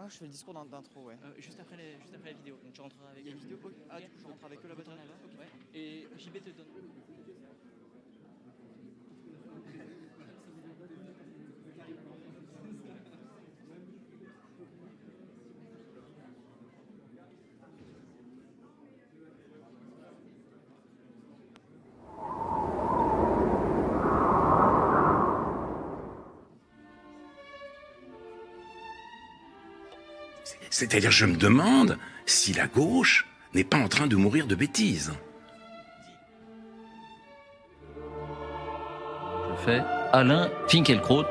Moi, je fais le discours d'intro, ouais. Juste après la vidéo. Donc tu rentreras avec Il y a une vidéo. Ah, du coup, je rentre avec eux là-bas. Okay. Ouais. Et JB te donne. C'est-à-dire, je me demande si la gauche n'est pas en train de mourir de bêtises. Je fais Alain Finkielkraut,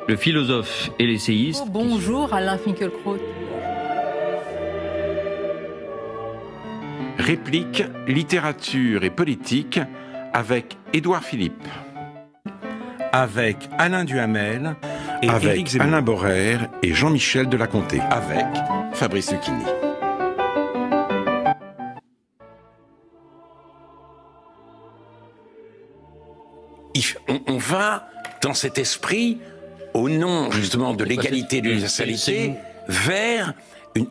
le philosophe et l'essayiste. Oh, bonjour Alain Finkielkraut. Réplique, littérature et politique avec Édouard Philippe. Avec Alain Duhamel et Avec Éric Zemmour. Alain Borrer et Jean-Michel Delaconté. Avec Fabrice Lucchini. On va dans cet esprit, au nom justement de l'égalité et de l'universalité, vers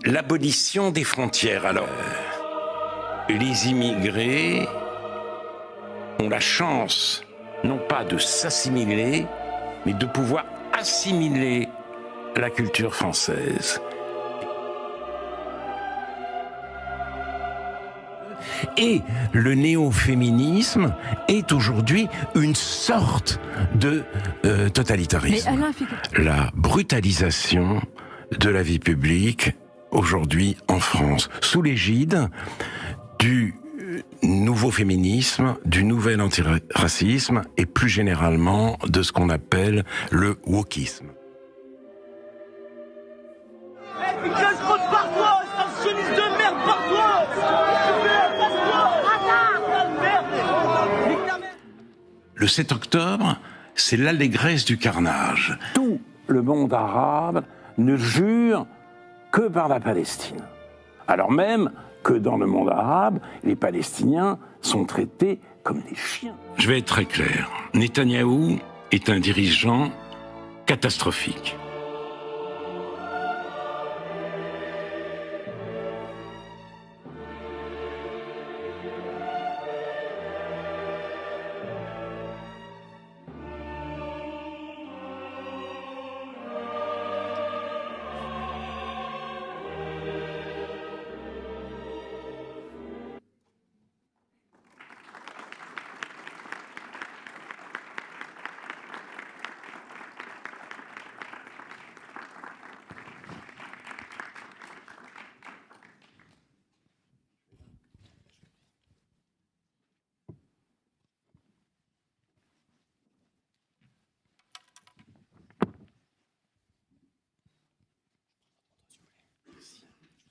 l'abolition des frontières. Alors, les immigrés ont la chance, non pas de s'assimiler, mais de pouvoir assimiler la culture française. Et le néo-féminisme est aujourd'hui une sorte de totalitarisme. Mais Alain Finkielkraut. La brutalisation de la vie publique aujourd'hui en France, sous l'égide du nouveau féminisme, du nouvel antiracisme et plus généralement de ce qu'on appelle le wokisme. Le 7 octobre, c'est l'allégresse du carnage. Tout le monde arabe ne jure que par la Palestine. Alors même que dans le monde arabe, les Palestiniens sont traités comme des chiens. Je vais être très clair. Netanyahou est un dirigeant catastrophique.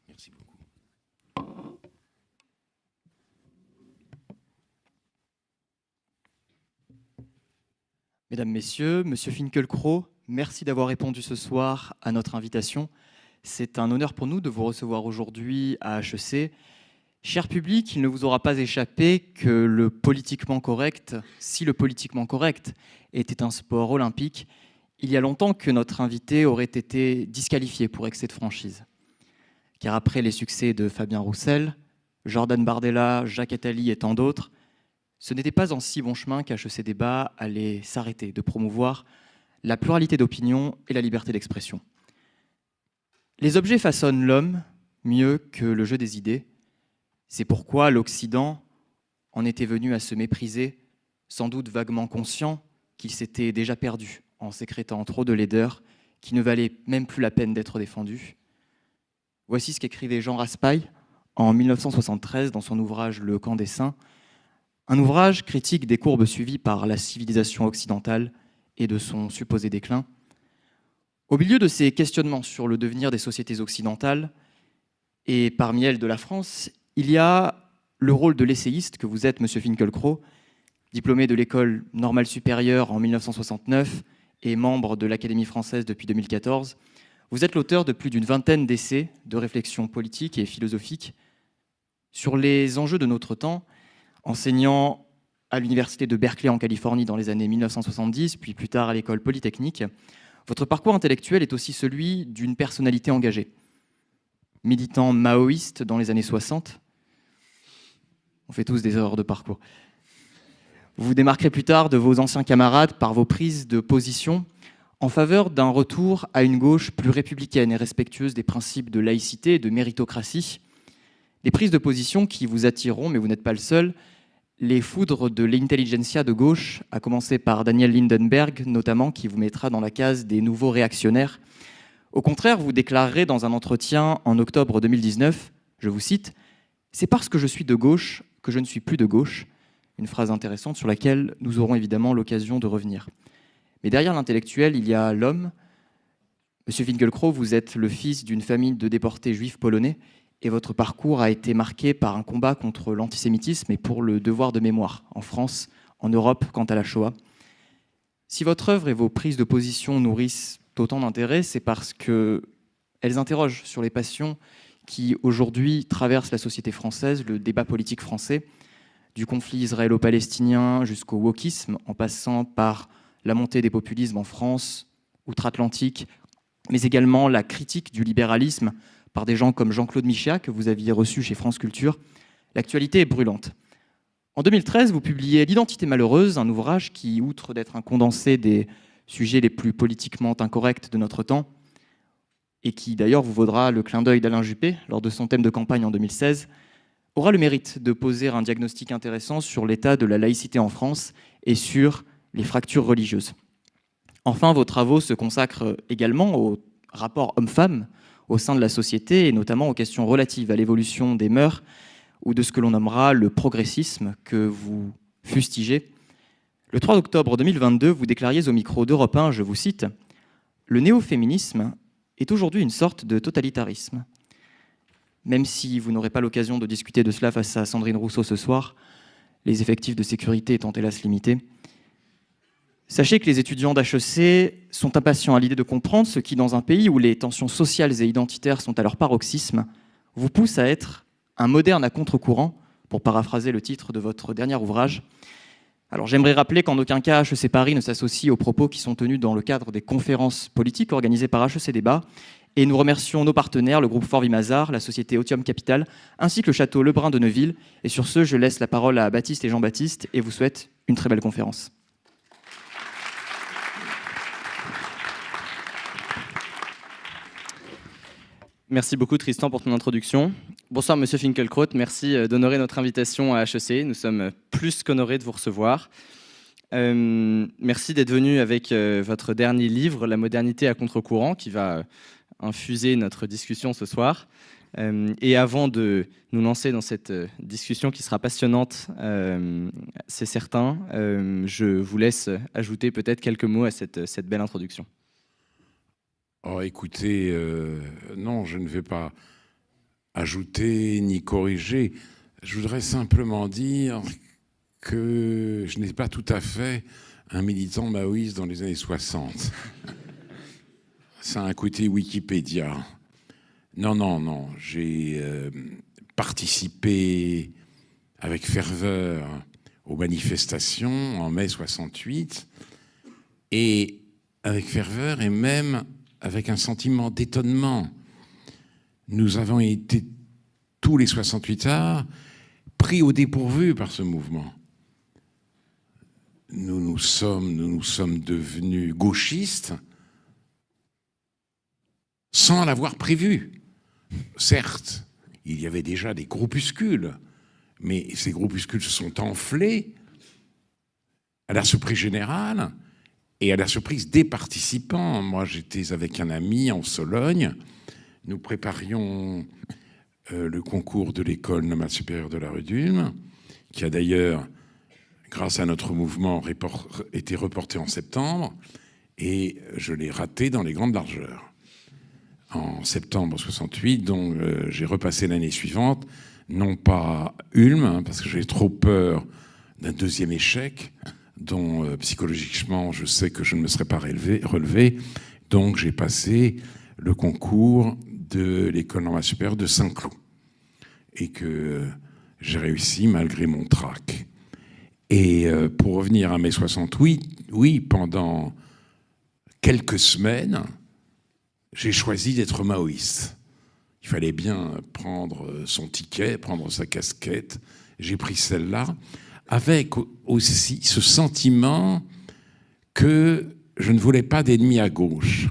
Merci beaucoup. Mesdames, Messieurs, Monsieur Finkielkraut, merci d'avoir répondu ce soir à notre invitation. C'est un honneur pour nous de vous recevoir aujourd'hui à HEC. Cher public, il ne vous aura pas échappé que le politiquement correct, si le politiquement correct était un sport olympique, il y a longtemps que notre invité aurait été disqualifié pour excès de franchise. Car après les succès de Fabien Roussel, Jordan Bardella, Jacques Attali et tant d'autres, ce n'était pas en si bon chemin qu'HEC Débat allait s'arrêter de promouvoir la pluralité d'opinion et la liberté d'expression. Les objets façonnent l'homme mieux que le jeu des idées. C'est pourquoi l'Occident en était venu à se mépriser, sans doute vaguement conscient qu'il s'était déjà perdu en sécrétant trop de laideur qui ne valait même plus la peine d'être défendue. Voici ce qu'écrivait Jean Raspail en 1973 dans son ouvrage Le Camp des Saints, un ouvrage critique des courbes suivies par la civilisation occidentale et de son supposé déclin. Au milieu de ces questionnements sur le devenir des sociétés occidentales, et parmi elles de la France, il y a le rôle de l'essayiste que vous êtes, Monsieur Finkielkraut, diplômé de l'École normale supérieure en 1969 et membre de l'Académie française depuis 2014. Vous êtes l'auteur de plus d'une vingtaine d'essais de réflexion politique et philosophique sur les enjeux de notre temps, enseignant à l'université de Berkeley en Californie dans les années 1970, puis plus tard à l'école polytechnique. Votre parcours intellectuel est aussi celui d'une personnalité engagée. militant maoïste dans les années 60. On fait tous des erreurs de parcours. Vous vous démarquerez plus tard de vos anciens camarades par vos prises de position en faveur d'un retour à une gauche plus républicaine et respectueuse des principes de laïcité et de méritocratie. Des prises de position qui vous attireront, mais vous n'êtes pas le seul, les foudres de l'intelligentsia de gauche, à commencer par Daniel Lindenberg, notamment, qui vous mettra dans la case des nouveaux réactionnaires. Au contraire, vous déclarerez dans un entretien en octobre 2019, je vous cite, « C'est parce que je suis de gauche que je ne suis plus de gauche », une phrase intéressante sur laquelle nous aurons évidemment l'occasion de revenir. Mais derrière l'intellectuel, il y a l'homme. Monsieur Finkielkraut, vous êtes le fils d'une famille de déportés juifs polonais et votre parcours a été marqué par un combat contre l'antisémitisme et pour le devoir de mémoire, en France, en Europe, quant à la Shoah. Si votre œuvre et vos prises de position nourrissent autant d'intérêt, c'est parce qu'elles interrogent sur les passions qui, aujourd'hui, traversent la société française, le débat politique français, du conflit israélo-palestinien jusqu'au wokisme, en passant par la montée des populismes en France, outre-Atlantique, mais également la critique du libéralisme par des gens comme Jean-Claude Michéa, que vous aviez reçu chez France Culture. L'actualité est brûlante. En 2013, vous publiez L'identité malheureuse, un ouvrage qui, outre d'être un condensé des sujets les plus politiquement incorrects de notre temps, et qui d'ailleurs vous vaudra le clin d'œil d'Alain Juppé lors de son thème de campagne en 2016, aura le mérite de poser un diagnostic intéressant sur l'état de la laïcité en France et sur les fractures religieuses. Enfin, vos travaux se consacrent également au rapport homme-femme au sein de la société et notamment aux questions relatives à l'évolution des mœurs ou de ce que l'on nommera le progressisme que vous fustigez. Le 3 octobre 2022, vous déclariez au micro d'Europe 1, je vous cite, « Le néo-féminisme est aujourd'hui une sorte de totalitarisme. » Même si vous n'aurez pas l'occasion de discuter de cela face à Sandrine Rousseau ce soir, les effectifs de sécurité étant hélas limités. Sachez que les étudiants d'HEC sont impatients à l'idée de comprendre ce qui, dans un pays où les tensions sociales et identitaires sont à leur paroxysme, vous pousse à être un moderne à contre-courant, pour paraphraser le titre de votre dernier ouvrage. Alors j'aimerais rappeler qu'en aucun cas HEC Paris ne s'associe aux propos qui sont tenus dans le cadre des conférences politiques organisées par HEC Débat, et nous remercions nos partenaires, le groupe Forvim Mazars, la société Otium Capital, ainsi que le château Lebrun de Neuville. Et sur ce, je laisse la parole à Baptiste et Jean-Baptiste et vous souhaite une très belle conférence. Merci beaucoup Tristan pour ton introduction. Bonsoir Monsieur Finkielkraut, merci d'honorer notre invitation à HEC. Nous sommes plus qu'honorés de vous recevoir. Merci d'être venu avec votre dernier livre, La modernité à contre-courant, qui va infuser notre discussion ce soir. Et avant de nous lancer dans cette discussion qui sera passionnante, c'est certain, je vous laisse ajouter peut-être quelques mots à cette belle introduction. Oh, écoutez, non, je ne vais pas ajouter ni corriger. Je voudrais simplement dire que je n'ai pas tout à fait un militant maoïste dans les années 60. Ça a un côté Wikipédia. Non. J'ai participé avec ferveur aux manifestations en mai 68 et avec ferveur et même avec un sentiment d'étonnement. Nous avons été, tous les 68ards, pris au dépourvu par ce mouvement. Nous nous sommes devenus gauchistes sans l'avoir prévu. Certes, il y avait déjà des groupuscules, mais ces groupuscules se sont enflés à la surprise générale et à la surprise des participants. Moi, j'étais avec un ami en Sologne. Nous préparions le concours de l'école normale supérieure de la rue d'Ulm, qui a d'ailleurs, grâce à notre mouvement, été reporté en septembre, et je l'ai raté dans les grandes largeurs. En septembre 68, donc j'ai repassé l'année suivante, non pas Ulm, parce que j'avais trop peur d'un deuxième échec, dont psychologiquement je sais que je ne me serais pas relevé. Donc j'ai passé le concours de l'école normale supérieure de Saint-Cloud et que j'ai réussi malgré mon trac. Et pour revenir à mai 68, oui, pendant quelques semaines, j'ai choisi d'être maoïste. Il Il fallait bien prendre son ticket, prendre sa casquette. J'ai pris celle-là, avec aussi ce sentiment que je ne voulais pas d'ennemis à gauche.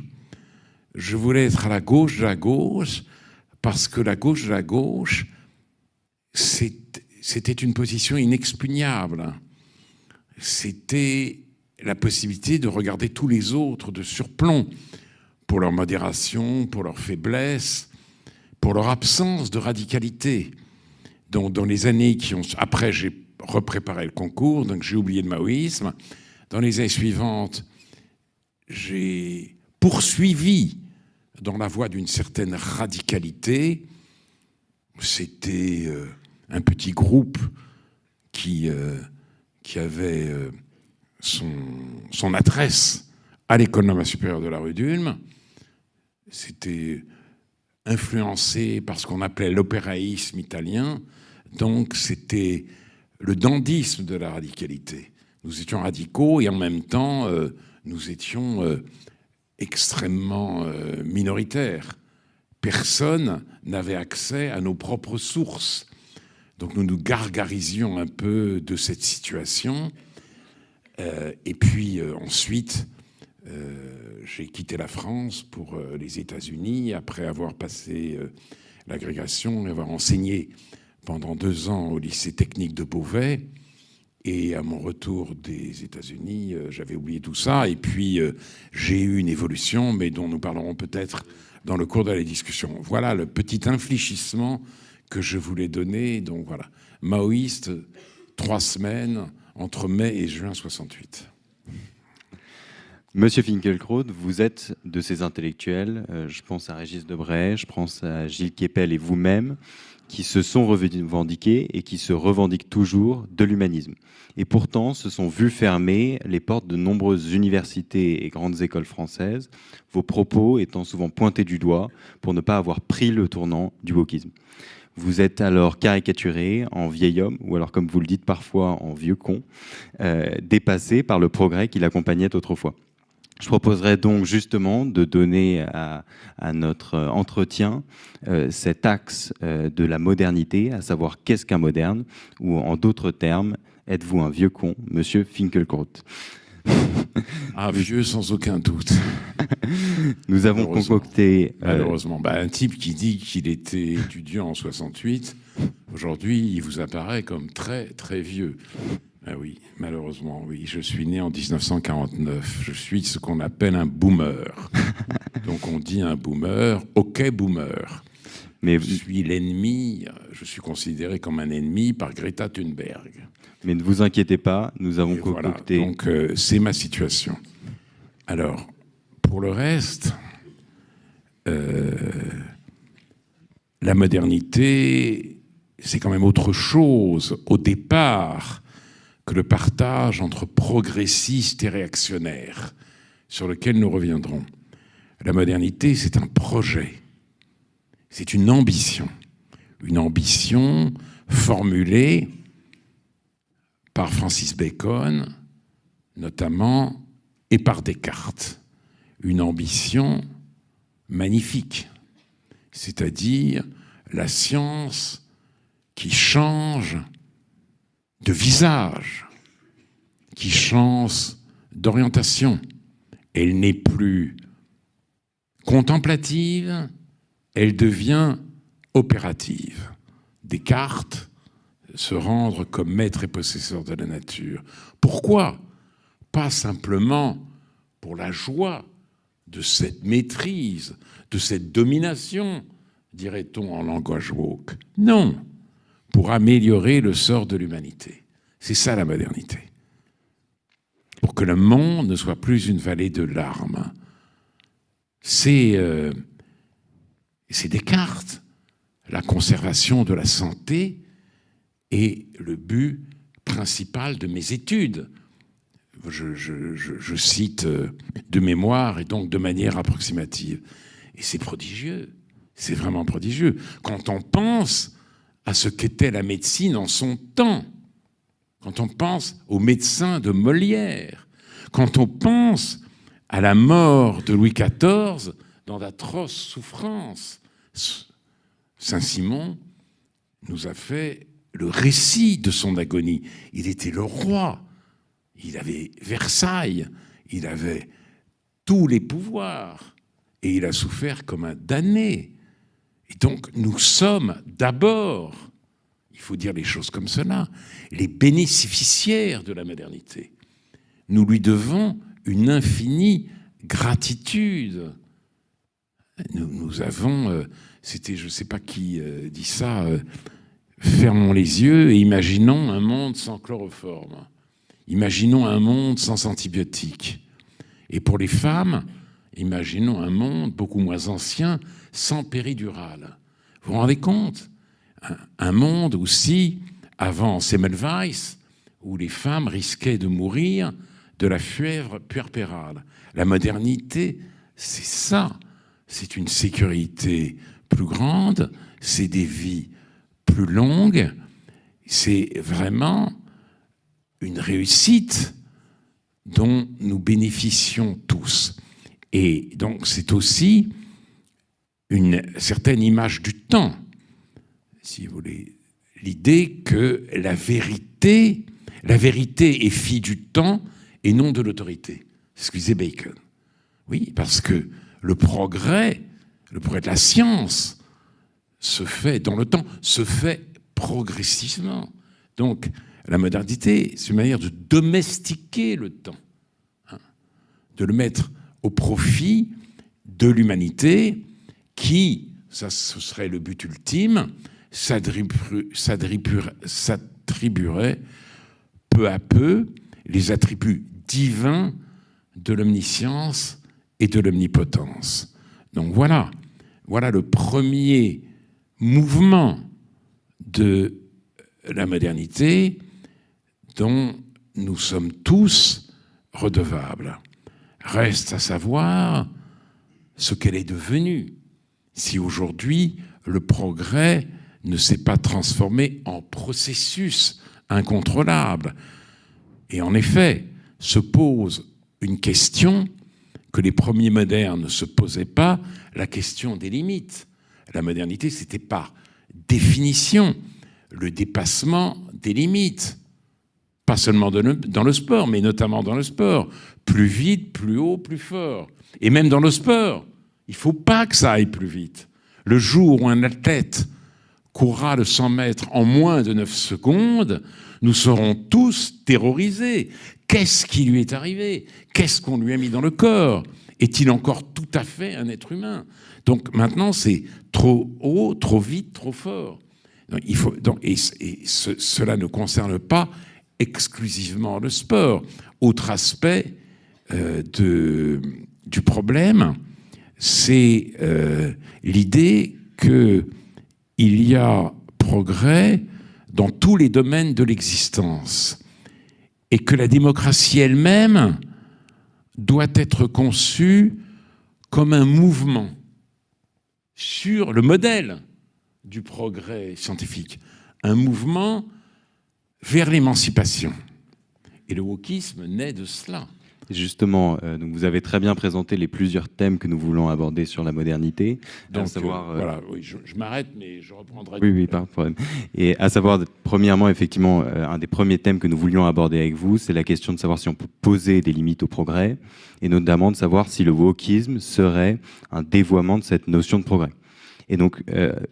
Je voulais être à la gauche de la gauche, parce que la gauche de la gauche, c'était une position inexpugnable. C'était la possibilité de regarder tous les autres de surplomb, pour leur modération, pour leur faiblesse, pour leur absence de radicalité. Donc, dans les années qui ont... Après, j'ai repréparé le concours, donc j'ai oublié le maoïsme. Dans les années suivantes, j'ai poursuivi dans la voie d'une certaine radicalité. C'était un petit groupe qui avait son adresse à l'école normale supérieure de la rue d'Ulm. C'était influencé par ce qu'on appelait l'opéraïsme italien. Donc c'était le dandysme de la radicalité. Nous étions radicaux et en même temps, nous étions extrêmement minoritaires. Personne n'avait accès à nos propres sources. Donc nous nous gargarisions un peu de cette situation. Et puis ensuite, j'ai quitté la France pour les États-Unis après avoir passé l'agrégation et avoir enseigné pendant 2 ans au lycée technique de Beauvais. Et à mon retour des États-Unis, j'avais oublié tout ça. Et puis, j'ai eu une évolution, mais dont nous parlerons peut-être dans le cours de la discussion. Voilà le petit infléchissement que je voulais donner. Donc voilà, maoïste, 3 semaines entre mai et juin 68. Monsieur Finkielkraut, vous êtes de ces intellectuels, je pense à Régis Debray, je pense à Gilles Kepel et vous-même, qui se sont revendiqués et qui se revendiquent toujours de l'humanisme. Et pourtant, se sont vus fermer les portes de nombreuses universités et grandes écoles françaises, vos propos étant souvent pointés du doigt pour ne pas avoir pris le tournant du wokisme. Vous êtes alors caricaturé en vieil homme, ou alors comme vous le dites parfois en vieux con, dépassé par le progrès qui l'accompagnait autrefois. Je proposerais donc justement de donner à notre entretien cet axe de la modernité, à savoir qu'est-ce qu'un moderne, ou en d'autres termes, êtes-vous un vieux con, monsieur Finkielkraut? Ah, vieux sans aucun doute. Nous avons concocté... Malheureusement. Un type qui dit qu'il était étudiant en 68, aujourd'hui, il vous apparaît comme très, très vieux. Ah oui, malheureusement, oui. Je suis né en 1949. Je suis ce qu'on appelle un boomer. Donc on dit un boomer, ok boomer. Mais je suis l'ennemi, je suis considéré comme un ennemi par Greta Thunberg. Mais ne vous inquiétez pas, nous avons concocté... Voilà. Donc c'est ma situation. Alors, pour le reste, la modernité, c'est quand même autre chose au départ que le partage entre progressistes et réactionnaires, sur lequel nous reviendrons. La modernité, c'est un projet, c'est une ambition formulée par Francis Bacon, notamment, et par Descartes. Une ambition magnifique, c'est-à-dire la science qui change de visage, qui change d'orientation. Elle n'est plus contemplative, elle devient opérative. Descartes se rendre comme maître et possesseur de la nature. Pourquoi? Pas simplement pour la joie de cette maîtrise, de cette domination, dirait-on en langage woke. Non, pour améliorer le sort de l'humanité. C'est ça la modernité. Pour que le monde ne soit plus une vallée de larmes. C'est Descartes. La conservation de la santé est le but principal de mes études. Je cite de mémoire et donc de manière approximative. Et c'est prodigieux. C'est vraiment prodigieux. Quand on pense à ce qu'était la médecine en son temps, quand on pense aux médecins de Molière, quand on pense à la mort de Louis XIV dans d'atroces souffrances, Saint-Simon nous a fait le récit de son agonie. Il était le roi, il avait Versailles, il avait tous les pouvoirs, et il a souffert comme un damné. Et donc, nous sommes d'abord, il faut dire les choses comme cela, les bénéficiaires de la modernité. Nous lui devons une infinie gratitude. Nous avons, c'était, je ne sais pas qui dit ça, fermons les yeux et imaginons un monde sans chloroforme. Imaginons un monde sans antibiotiques. Et pour les femmes, imaginons un monde beaucoup moins ancien, sans péridurale. Vous vous rendez compte ? Un monde aussi, avant Semmelweis, où les femmes risquaient de mourir de la fièvre puerpérale. La modernité, c'est ça. C'est une sécurité plus grande, c'est des vies plus longues, c'est vraiment une réussite dont nous bénéficions tous. Et donc c'est aussi une certaine image du temps, si vous voulez, l'idée que la vérité est fille du temps et non de l'autorité. C'est ce que disait Bacon. Oui, parce que le progrès de la science se fait dans le temps, se fait progressivement. Donc, la modernité, c'est une manière de domestiquer le temps, hein, de le mettre au profit de l'humanité qui, ça ce serait le but ultime, s'attribuerait peu à peu les attributs divins de l'omniscience et de l'omnipotence. Donc voilà le premier mouvement de la modernité dont nous sommes tous redevables. Reste à savoir ce qu'elle est devenue, si aujourd'hui le progrès ne s'est pas transformé en processus incontrôlable. Et en effet, se pose une question que les premiers modernes ne se posaient pas, la question des limites. La modernité, c'était par définition le dépassement des limites. Pas seulement dans le sport, mais notamment dans le sport. Plus vite, plus haut, plus fort. Et même dans le sport, il ne faut pas que ça aille plus vite. Le jour où un athlète courra le 100 mètres en moins de 9 secondes, nous serons tous terrorisés. Qu'est-ce qui lui est arrivé ? Qu'est-ce qu'on lui a mis dans le corps ? Est-il encore tout à fait un être humain ? Donc maintenant, c'est trop haut, trop vite, trop fort. Donc, cela ne concerne pas exclusivement le sport. Autre aspect du problème, c'est l'idée qu'il y a progrès dans tous les domaines de l'existence et que la démocratie elle-même doit être conçue comme un mouvement sur le modèle du progrès scientifique, un mouvement vers l'émancipation. Et le wokisme naît de cela. Justement, donc vous avez très bien présenté les plusieurs thèmes que nous voulons aborder sur la modernité. Donc, voilà, oui, je m'arrête, mais je reprendrai. Oui, pas de problème. Et à savoir, premièrement, effectivement, un des premiers thèmes que nous voulions aborder avec vous, c'est la question de savoir si on peut poser des limites au progrès, et notamment de savoir si le wokisme serait un dévoiement de cette notion de progrès. Et donc,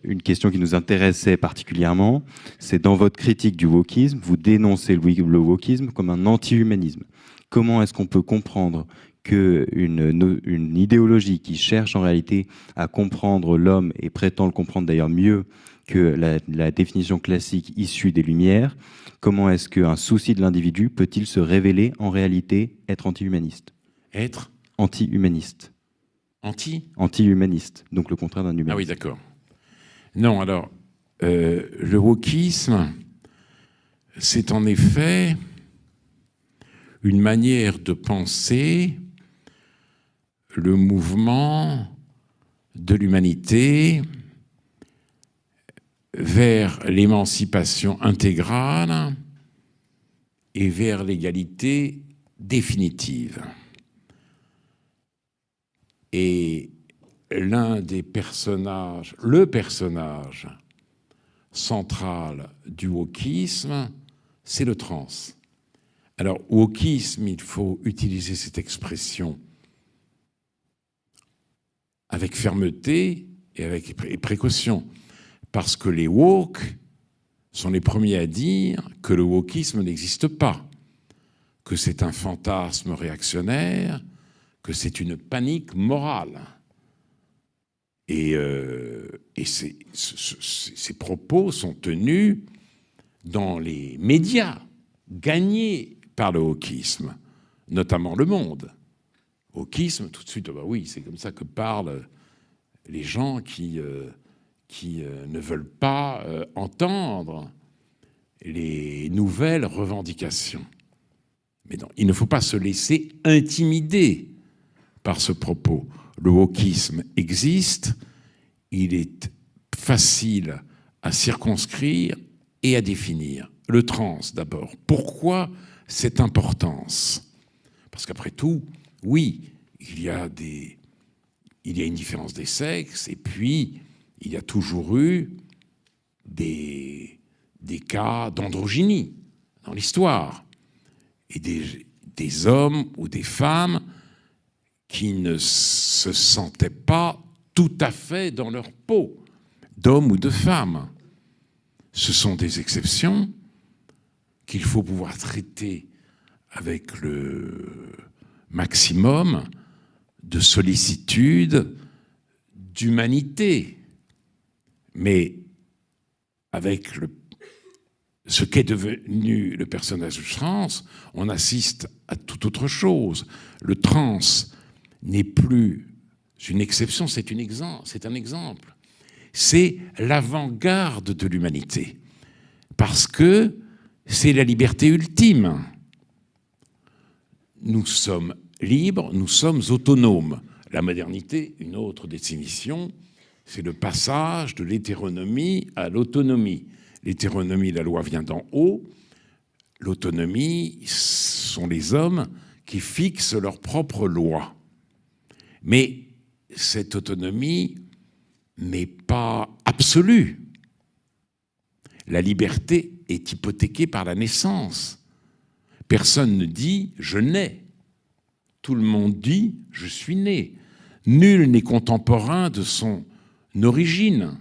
une question qui nous intéressait particulièrement, c'est dans votre critique du wokisme, vous dénoncez le wokisme comme un anti-humanisme. Comment est-ce qu'on peut comprendre qu'une idéologie qui cherche en réalité à comprendre l'homme et prétend le comprendre d'ailleurs mieux que la définition classique issue des Lumières, comment est-ce qu'un souci de l'individu peut-il se révéler en réalité être anti-humaniste ? Être anti-humaniste. Anti-humaniste, donc le contraire d'un humaniste. Ah oui, d'accord. Non, alors, le wokisme, c'est en effet une manière de penser le mouvement de l'humanité vers l'émancipation intégrale et vers l'égalité définitive. Et l'un des personnages, le personnage central du wokisme, c'est le trans. Alors, wokisme, il faut utiliser cette expression avec fermeté et avec précaution, parce que les woke sont les premiers à dire que le wokisme n'existe pas, que c'est un fantasme réactionnaire, que c'est une panique morale. Et ces propos sont tenus dans les médias gagnés par le wokisme, notamment Le Monde. Wokisme, tout de suite, bah oui, c'est comme ça que parlent les gens qui ne veulent pas entendre les nouvelles revendications. Mais non, il ne faut pas se laisser intimider par ce propos. Le wokisme existe, il est facile à circonscrire et à définir. Le trans, d'abord. Pourquoi cette importance? Parce qu'après tout, oui, il y a une différence des sexes, et puis il y a toujours eu des cas d'androgynie dans l'histoire, et des hommes ou des femmes qui ne se sentaient pas tout à fait dans leur peau, d'hommes ou de femmes. Ce sont des exceptions qu'il faut pouvoir traiter avec le maximum de sollicitude, d'humanité. Mais avec ce qu'est devenu le personnage trans, on assiste à toute autre chose. Le trans n'est plus une exception, c'est un exemple. C'est l'avant-garde de l'humanité, parce que c'est la liberté ultime. Nous sommes libres, nous sommes autonomes. La modernité, une autre définition, c'est le passage de l'hétéronomie à l'autonomie. L'hétéronomie, la loi vient d'en haut. L'autonomie, sont les hommes qui fixent leurs propres lois. Mais cette autonomie n'est pas absolue. La liberté est hypothéquée par la naissance. Personne ne dit « je nais ». Tout le monde dit « je suis né ». Nul n'est contemporain de son origine.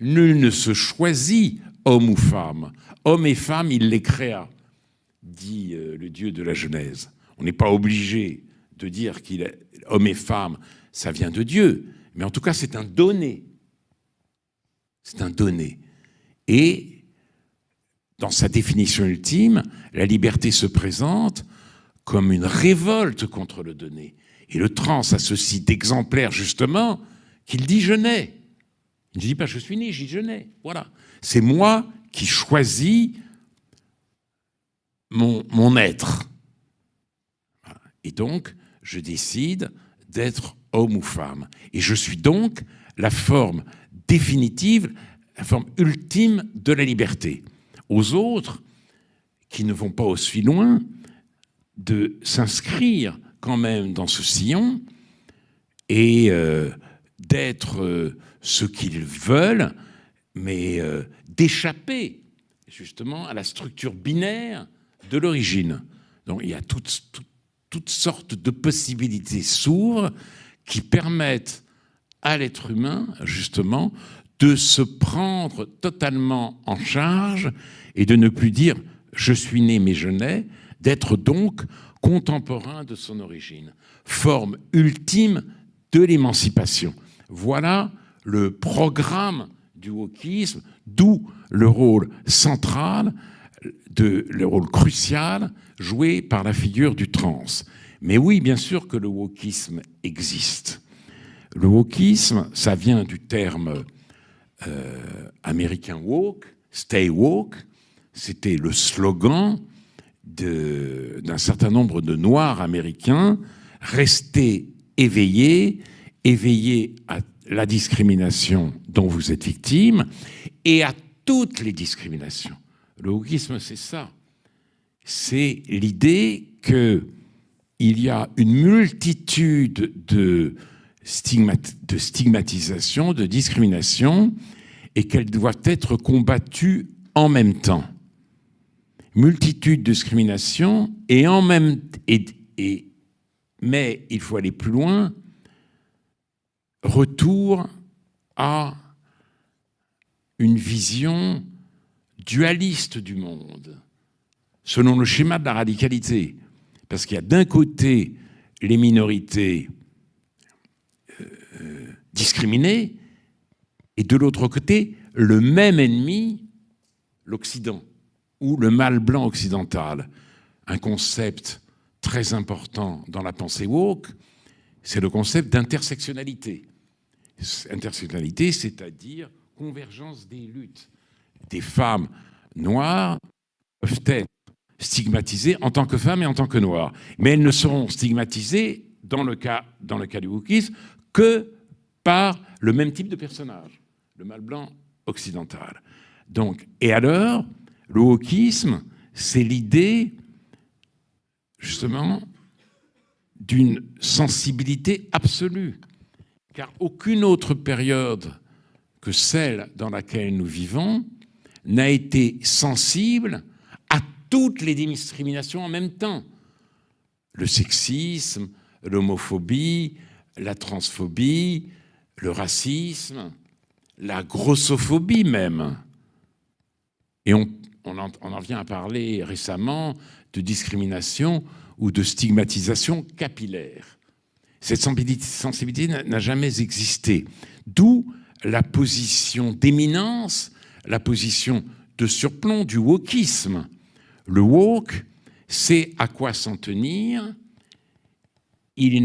Nul ne se choisit homme ou femme. Homme et femme, il les créa, dit le Dieu de la Genèse. On n'est pas obligé de dire qu'il est homme et femme, ça vient de Dieu. Mais en tout cas, c'est un donné. C'est un donné. Et dans sa définition ultime, la liberté se présente comme une révolte contre le donné. Et le trans a ceci d'exemplaire, justement, qu'il dit « je nais ». Il ne dit pas « je suis né », il dit « je nais ». Voilà. C'est moi qui choisis mon être. Et donc, je décide d'être homme ou femme. Et je suis donc la forme définitive, la forme ultime de la liberté. Aux autres, qui ne vont pas aussi loin, de s'inscrire quand même dans ce sillon et d'être ce qu'ils veulent, mais d'échapper justement à la structure binaire de l'origine. Donc il y a toutes sortes de possibilités s'ouvrent qui permettent à l'être humain, justement, de se prendre totalement en charge et de ne plus dire « je suis né mais je nais », d'être donc contemporain de son origine, forme ultime de l'émancipation. Voilà le programme du wokisme, d'où le rôle central, le rôle crucial joué par la figure du trans. Mais oui, bien sûr que le wokisme existe. Le wokisme, ça vient du terme américain woke, stay woke, c'était le slogan d'un certain nombre de Noirs américains, restez éveillés, éveillés à la discrimination dont vous êtes victime et à toutes les discriminations. Le wokisme, c'est ça. C'est l'idée qu'il y a une multitude de stigmatisation, de discrimination, et qu'elles doivent être combattues en même temps. Multitude de discriminations, mais il faut aller plus loin, retour à une vision dualiste du monde, selon le schéma de la radicalité. Parce qu'il y a d'un côté les minorités discriminées, et de l'autre côté, le même ennemi, l'Occident, ou le mâle blanc occidental. Un concept très important dans la pensée woke, c'est le concept d'intersectionnalité. Intersectionnalité, c'est-à-dire convergence des luttes. Des femmes noires peuvent être stigmatisées en tant que femmes et en tant que noires, mais elles ne seront stigmatisées, dans le cas du wokisme, que par le même type de personnage, le mâle blanc occidental. Donc, et alors, le wokisme, c'est l'idée, justement, d'une sensibilité absolue, car aucune autre période que celle dans laquelle nous vivons n'a été sensible à toutes les discriminations en même temps. Le sexisme, l'homophobie, la transphobie, le racisme, la grossophobie même. Et on en vient à parler récemment de discrimination ou de stigmatisation capillaire. Cette sensibilité n'a jamais existé. D'où la position d'éminence, la position de surplomb du wokisme. Le woke, c'est à quoi s'en tenir. Il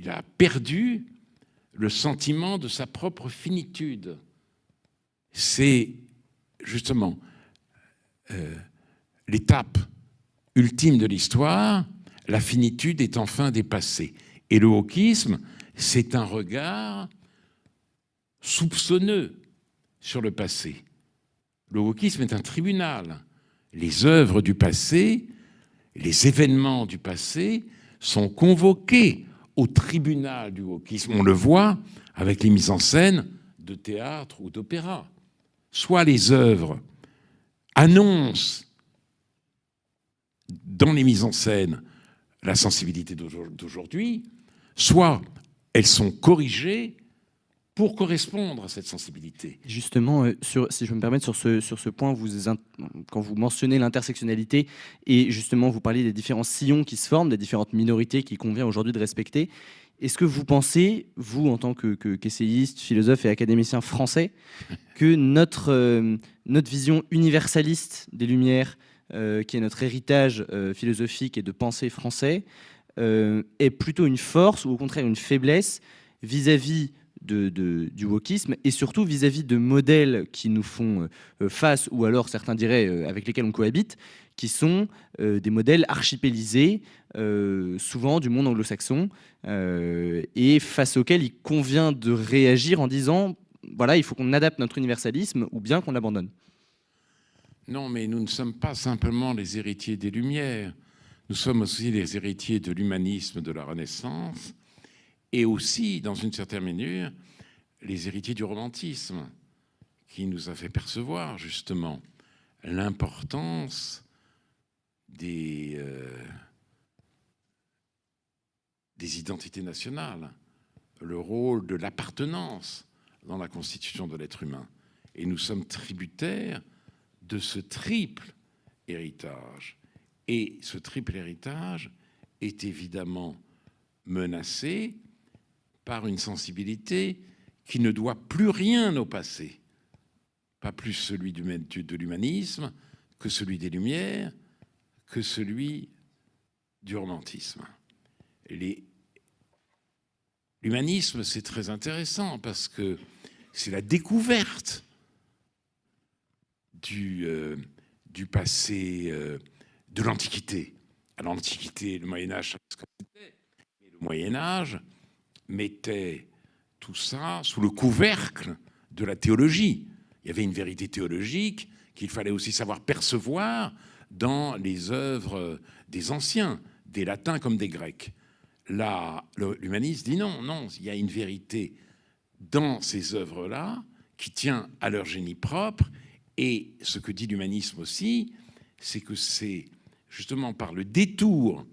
a perdu le sentiment de sa propre finitude. C'est justement l'étape ultime de l'histoire, la finitude est enfin dépassée. Et le wokisme, c'est un regard soupçonneux sur le passé. Le wokisme est un tribunal. Les œuvres du passé, les événements du passé sont convoqués au tribunal du wokisme. On le voit avec les mises en scène de théâtre ou d'opéra. Soit les œuvres annoncent dans les mises en scène la sensibilité d'aujourd'hui, soit elles sont corrigées pour correspondre à cette sensibilité. Justement, si je peux me permettre, sur ce point, quand vous mentionnez l'intersectionnalité, et justement vous parliez des différents sillons qui se forment, des différentes minorités qu'il convient aujourd'hui de respecter, est-ce que vous pensez, vous en tant qu'essayiste, philosophe et académicien français, que notre vision universaliste des Lumières, qui est notre héritage philosophique et de pensée français, est plutôt une force ou au contraire une faiblesse vis-à-vis du wokisme et surtout vis-à-vis de modèles qui nous font face, ou alors certains diraient avec lesquels on cohabite, qui sont des modèles archipélisés, souvent du monde anglo-saxon, et face auxquels il convient de réagir en disant voilà, il faut qu'on adapte notre universalisme ou bien qu'on l'abandonne. Non, mais nous ne sommes pas simplement les héritiers des Lumières, nous sommes aussi les héritiers de l'humanisme de la Renaissance, et aussi, dans une certaine mesure, les héritiers du romantisme, qui nous a fait percevoir justement l'importance des identités nationales, le rôle de l'appartenance dans la constitution de l'être humain. Et nous sommes tributaires de ce triple héritage. Et ce triple héritage est évidemment menacé par une sensibilité qui ne doit plus rien au passé, pas plus celui de l'humanisme que celui des Lumières, que celui du romantisme. L'humanisme, c'est très intéressant parce que c'est la découverte du passé de l'Antiquité. À l'Antiquité, le Moyen-Âge, le Moyen-Âge mettait tout ça sous le couvercle de la théologie. Il y avait une vérité théologique qu'il fallait aussi savoir percevoir dans les œuvres des anciens, des latins comme des grecs. Là, l'humanisme dit non, non, il y a une vérité dans ces œuvres-là qui tient à leur génie propre. Et ce que dit l'humanisme aussi, c'est que c'est justement par le détour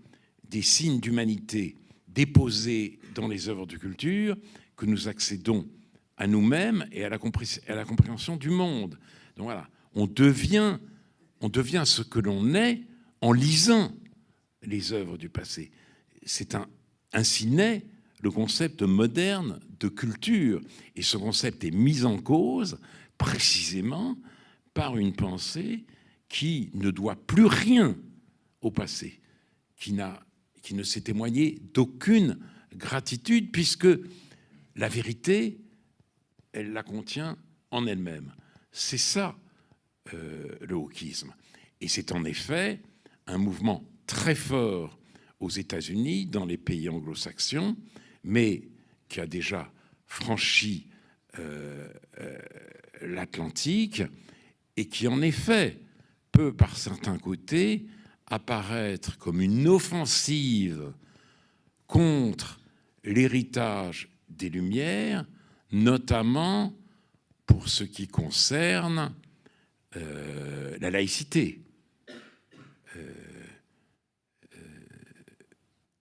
des signes d'humanité déposés dans les œuvres de culture que nous accédons à nous-mêmes et à la compréhension du monde. Donc voilà, on devient ce que l'on est en lisant les œuvres du passé. C'est ainsi naît le concept moderne de culture. Et ce concept est mis en cause précisément par une pensée qui ne doit plus rien au passé, qui ne s'est témoigné d'aucune gratitude, puisque la vérité, elle la contient en elle-même. C'est ça, le wokisme. Et c'est en effet un mouvement très fort aux États-Unis, dans les pays anglo-saxons, mais qui a déjà franchi l'Atlantique et qui, en effet, peut, par certains côtés, apparaître comme une offensive contre l'héritage des Lumières, notamment pour ce qui concerne la laïcité.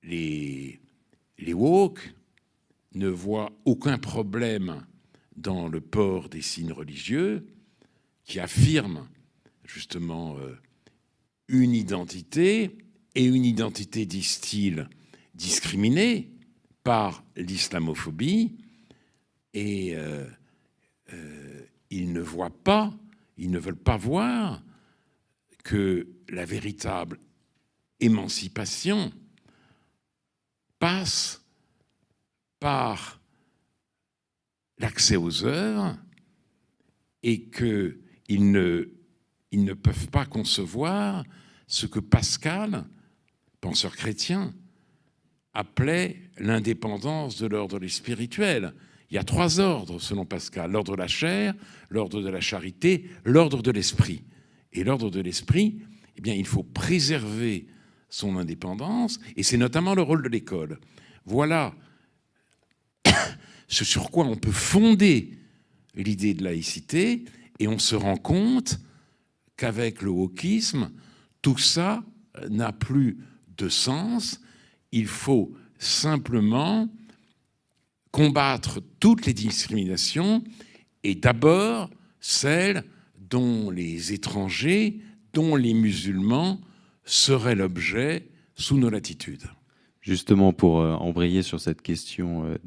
Les woke ne voient aucun problème dans le port des signes religieux qui affirment justement une identité, et une identité, disent-ils, discriminée par l'islamophobie, et ils ne voient pas, ils ne veulent pas voir que la véritable émancipation passe par l'accès aux œuvres, et qu'ils ne peuvent pas concevoir ce que Pascal, penseur chrétien, appelait l'indépendance de l'ordre spirituel. Il y a 3 ordres selon Pascal: l'ordre de la chair, l'ordre de la charité, l'ordre de l'esprit. Et l'ordre de l'esprit, eh bien, il faut préserver son indépendance, et c'est notamment le rôle de l'école. Voilà ce sur quoi on peut fonder l'idée de laïcité, et on se rend compte qu'avec le wokisme, tout ça n'a plus de sens. Il faut simplement combattre toutes les discriminations, et d'abord celles dont les étrangers, dont les musulmans seraient l'objet sous nos latitudes. Justement, pour embrayer sur cette question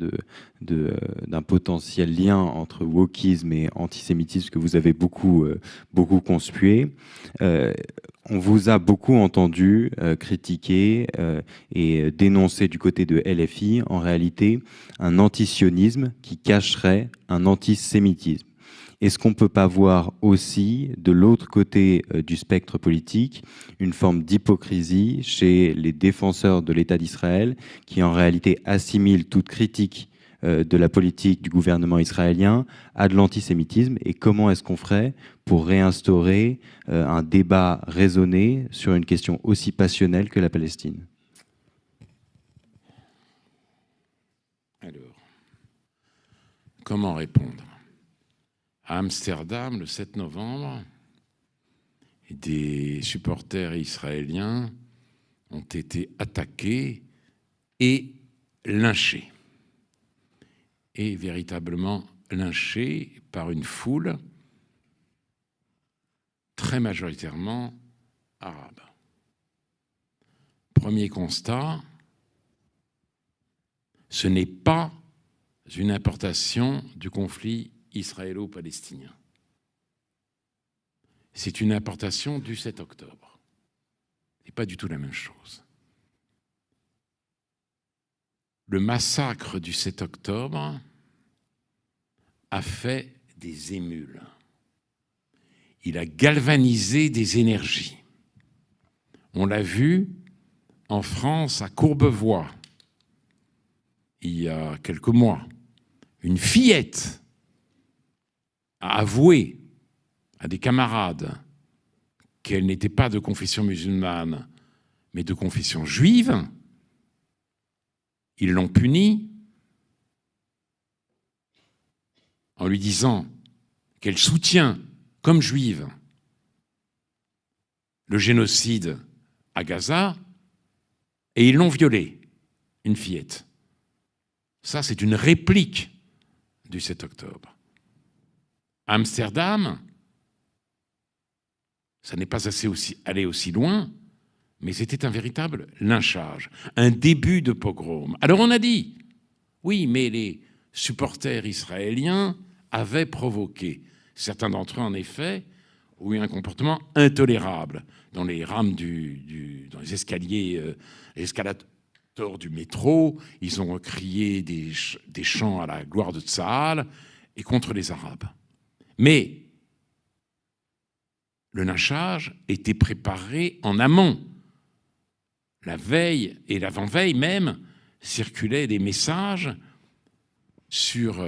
d'un potentiel lien entre wokisme et antisémitisme que vous avez beaucoup conspué, on vous a beaucoup entendu critiquer et dénoncer du côté de LFI, en réalité, un antisionisme qui cacherait un antisémitisme. Est-ce qu'on ne peut pas voir aussi, de l'autre côté du spectre politique, une forme d'hypocrisie chez les défenseurs de l'État d'Israël, qui en réalité assimilent toute critique de la politique du gouvernement israélien à de l'antisémitisme? Et comment est-ce qu'on ferait pour réinstaurer un débat raisonné sur une question aussi passionnelle que la Palestine? Alors, comment répondre? À Amsterdam, le 7 novembre, des supporters israéliens ont été attaqués et lynchés. Et véritablement lynchés par une foule très majoritairement arabe. Premier constat, ce n'est pas une importation du conflit israélo-palestinien. C'est une importation du 7 octobre. Ce n'est pas du tout la même chose. Le massacre du 7 octobre a fait des émules. Il a galvanisé des énergies. On l'a vu en France, à Courbevoie, il y a quelques mois. Une fillette a avoué à des camarades qu'elle n'était pas de confession musulmane, mais de confession juive, ils l'ont punie en lui disant qu'elle soutient, comme juive, le génocide à Gaza, et ils l'ont violée, une fillette. Ça, c'est une réplique du 7 octobre. À Amsterdam, ça n'est pas allé aussi loin, mais c'était un véritable lynchage, un début de pogrom. Alors on a dit, oui, mais les supporters israéliens avaient provoqué. Certains d'entre eux, en effet, ont eu un comportement intolérable dans les rames dans les escaliers, escalators du métro. Ils ont crié des chants à la gloire de Tsahal et contre les Arabes. Mais le lynchage était préparé en amont. La veille et l'avant-veille même circulaient des messages sur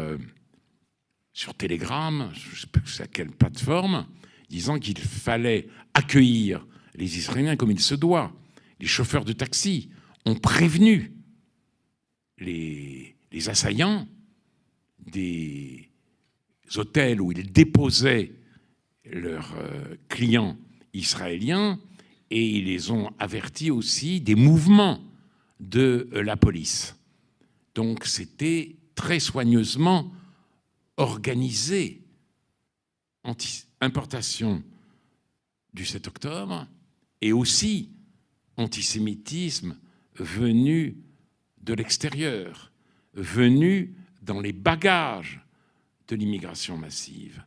Telegram, je ne sais plus à quelle plateforme, disant qu'il fallait accueillir les Israéliens comme il se doit. Les chauffeurs de taxi ont prévenu les assaillants des hôtels où ils déposaient leurs clients israéliens, et ils les ont avertis aussi des mouvements de la police. Donc c'était très soigneusement organisé. Importation du 7 octobre et aussi antisémitisme venu de l'extérieur, venu dans les bagages de l'immigration massive.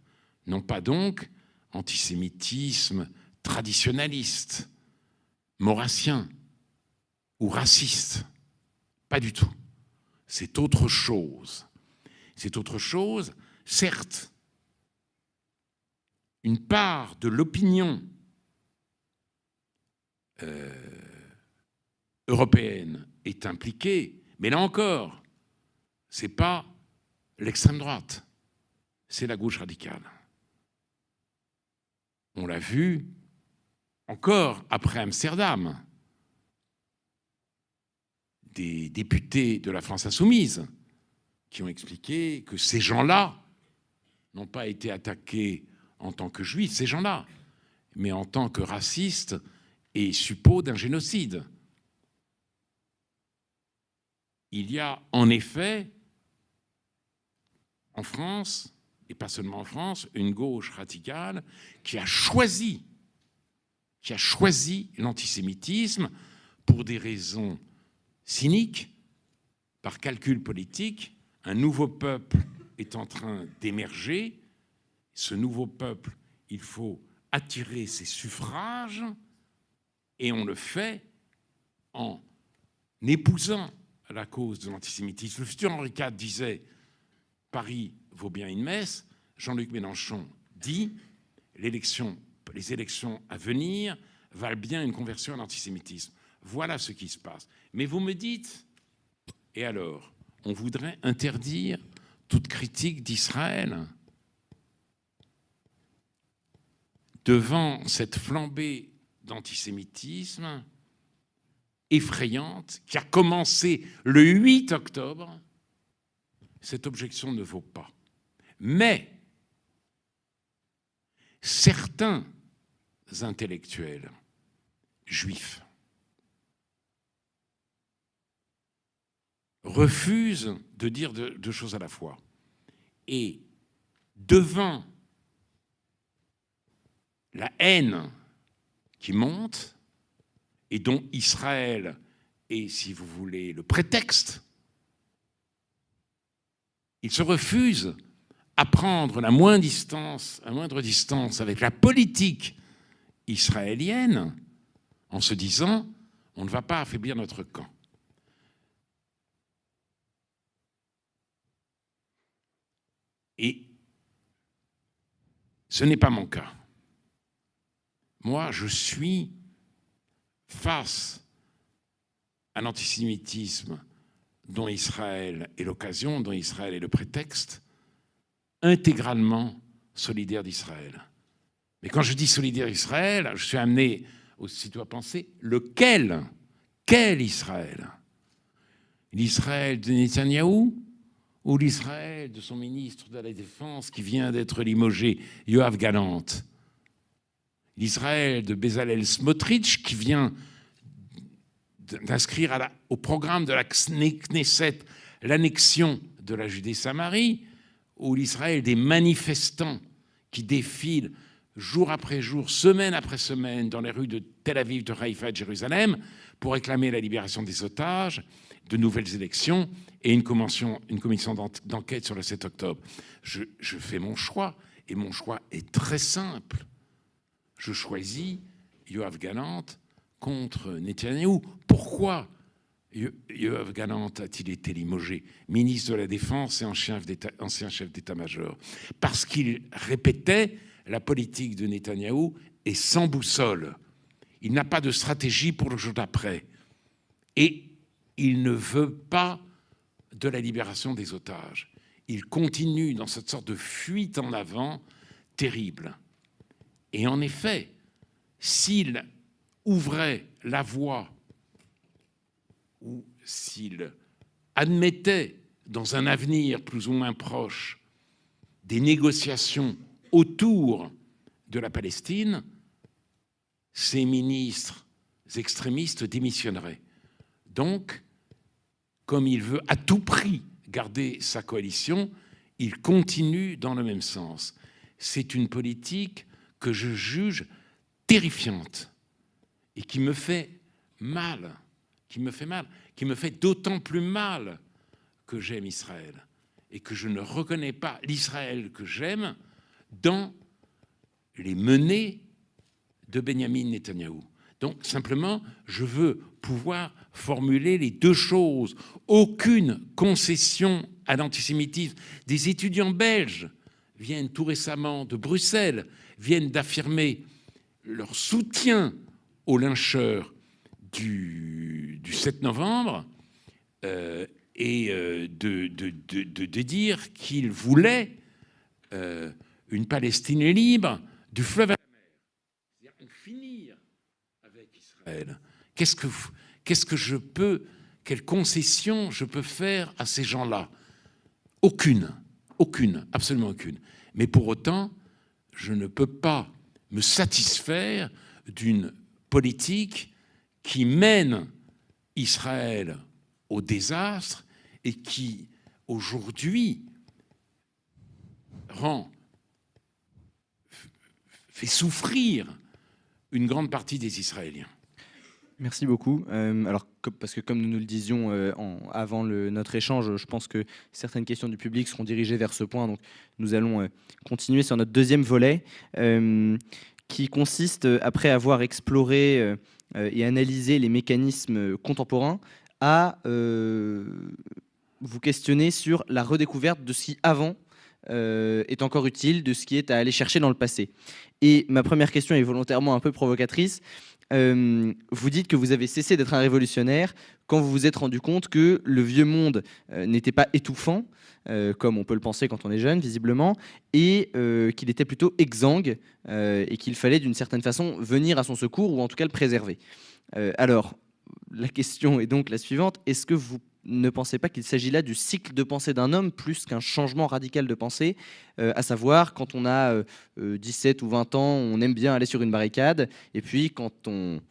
Non pas donc antisémitisme traditionnaliste, maurassien ou raciste. Pas du tout. C'est autre chose. C'est autre chose, certes. Une part de l'opinion européenne est impliquée, mais là encore, ce n'est pas l'extrême droite, c'est la gauche radicale. On l'a vu encore après Amsterdam. Des députés de la France insoumise qui ont expliqué que ces gens-là n'ont pas été attaqués en tant que juifs, ces gens-là, mais en tant que racistes et suppôts d'un génocide. Il y a en effet, en France, et pas seulement en France, une gauche radicale qui a choisi l'antisémitisme pour des raisons cyniques, par calcul politique. Un nouveau peuple est en train d'émerger. Ce nouveau peuple, il faut attirer ses suffrages, et on le fait en épousant la cause de l'antisémitisme. Le futur Henri IV disait « Paris vaut bien une messe ». Jean-Luc Mélenchon dit « les élections à venir valent bien une conversion à l'antisémitisme ». Voilà ce qui se passe. Mais vous me dites, et alors, on voudrait interdire toute critique d'Israël devant cette flambée d'antisémitisme effrayante qui a commencé le 8 octobre, cette objection ne vaut pas. Mais certains intellectuels juifs refusent de dire deux choses à la fois. Et devant la haine qui monte, et dont Israël est, si vous voulez, le prétexte, ils se refusent à prendre la moindre distance avec la politique israélienne en se disant « on ne va pas affaiblir notre camp ». Et ce n'est pas mon cas. Moi, je suis face à l'antisémitisme dont Israël est l'occasion, dont Israël est le prétexte, intégralement solidaire d'Israël. Mais quand je dis solidaire Israël, je suis amené aussitôt à penser lequel? Quel Israël? L'Israël de Netanyahou ou l'Israël de son ministre de la Défense qui vient d'être limogé, Yoav Gallant? L'Israël de Bezalel Smotrich qui vient d'inscrire au programme de la Knesset l'annexion de la Judée-Samarie, ou l'Israël des manifestants qui défilent jour après jour, semaine après semaine, dans les rues de Tel Aviv, de Haïfa, de Jérusalem, pour réclamer la libération des otages, de nouvelles élections et une commission d'enquête sur le 7 octobre. Je fais mon choix, et mon choix est très simple. Je choisis Yoav Gallant contre Netanyahou. Pourquoi Yoav Gallant a-t-il été limogé, ministre de la Défense et ancien chef d'état-major? Parce qu'il répétait la politique de Netanyahou est sans boussole. Il n'a pas de stratégie pour le jour d'après. Et il ne veut pas de la libération des otages. Il continue dans cette sorte de fuite en avant terrible. Et en effet, s'il ouvrait la voie ou s'il admettait dans un avenir plus ou moins proche des négociations autour de la Palestine, ces ministres extrémistes démissionneraient. Donc, comme il veut à tout prix garder sa coalition, il continue dans le même sens. C'est une politique que je juge terrifiante et qui me fait mal, qui me fait d'autant plus mal que j'aime Israël et que je ne reconnais pas l'Israël que j'aime dans les menées de Benyamin Netanyahou. Donc, simplement, je veux pouvoir formuler les deux choses. Aucune concession à l'antisémitisme. Des étudiants belges viennent tout récemment de Bruxelles, viennent d'affirmer leur soutien aux lyncheurs du 7 novembre et de dire qu'ils voulaient une Palestine libre du fleuve à la mer. C'est-à-dire finir avec Israël. Quelle concession je peux faire à ces gens-là? Aucune, absolument aucune. Mais pour autant, je ne peux pas me satisfaire d'une politique qui mène Israël au désastre et qui, aujourd'hui, fait souffrir une grande partie des Israéliens. Merci beaucoup. Parce que comme nous le disions avant notre échange, je pense que certaines questions du public seront dirigées vers ce point. Donc nous allons continuer sur notre deuxième volet qui consiste, après avoir exploré et analysé les mécanismes contemporains, à vous questionner sur la redécouverte de ce qui avant est encore utile, de ce qui est à aller chercher dans le passé. Et ma première question est volontairement un peu provocatrice. Vous dites que vous avez cessé d'être un révolutionnaire quand vous vous êtes rendu compte que le vieux monde n'était pas étouffant, comme on peut le penser quand on est jeune, visiblement, et qu'il était plutôt exsangue, et qu'il fallait d'une certaine façon venir à son secours, ou en tout cas le préserver. Alors, la question est donc la suivante. Est-ce que vous ne pensez pas qu'il s'agit là du cycle de pensée d'un homme plus qu'un changement radical de pensée, à savoir quand on a 17 ou 20 ans, on aime bien aller sur une barricade, et puis quand on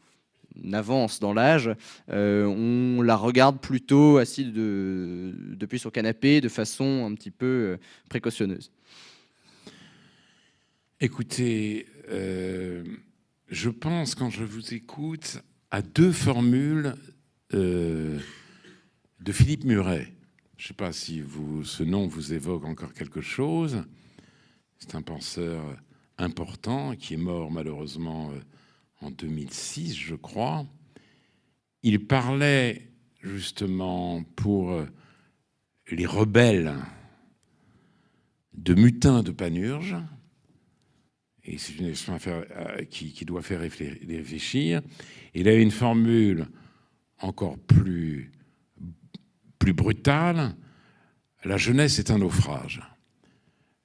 avance dans l'âge, on la regarde plutôt assis depuis son canapé de façon un petit peu précautionneuse? Écoutez, je pense, quand je vous écoute, à deux formules de Philippe Muret. Je ne sais pas si ce nom vous évoque encore quelque chose. C'est un penseur important qui est mort malheureusement en 2006, je crois. Il parlait justement pour les rebelles de mutin de Panurge, et c'est une affaire qui doit faire réfléchir. Il a une formule encore plus brutale: la jeunesse est un naufrage.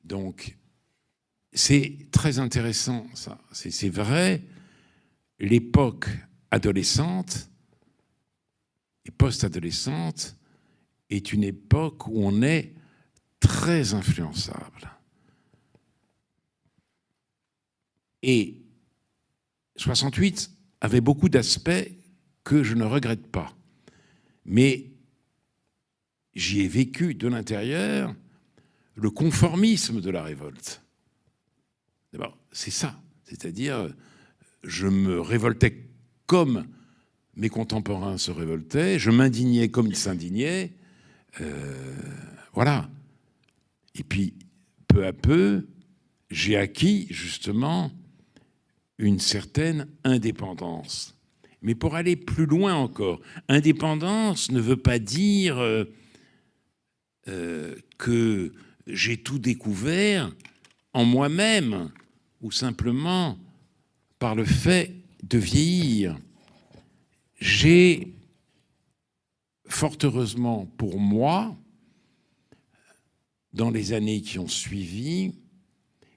Donc, c'est très intéressant, ça. C'est vrai, l'époque adolescente et post-adolescente est une époque où on est très influençable. Et 68 avait beaucoup d'aspects que je ne regrette pas. Mais j'y ai vécu de l'intérieur le conformisme de la révolte. D'abord, c'est ça. C'est-à-dire, je me révoltais comme mes contemporains se révoltaient, je m'indignais comme ils s'indignaient. Voilà. Et puis, peu à peu, j'ai acquis justement une certaine indépendance. Mais pour aller plus loin encore, indépendance ne veut pas dire que j'ai tout découvert en moi-même ou simplement par le fait de vieillir. J'ai, fort heureusement pour moi, dans les années qui ont suivi,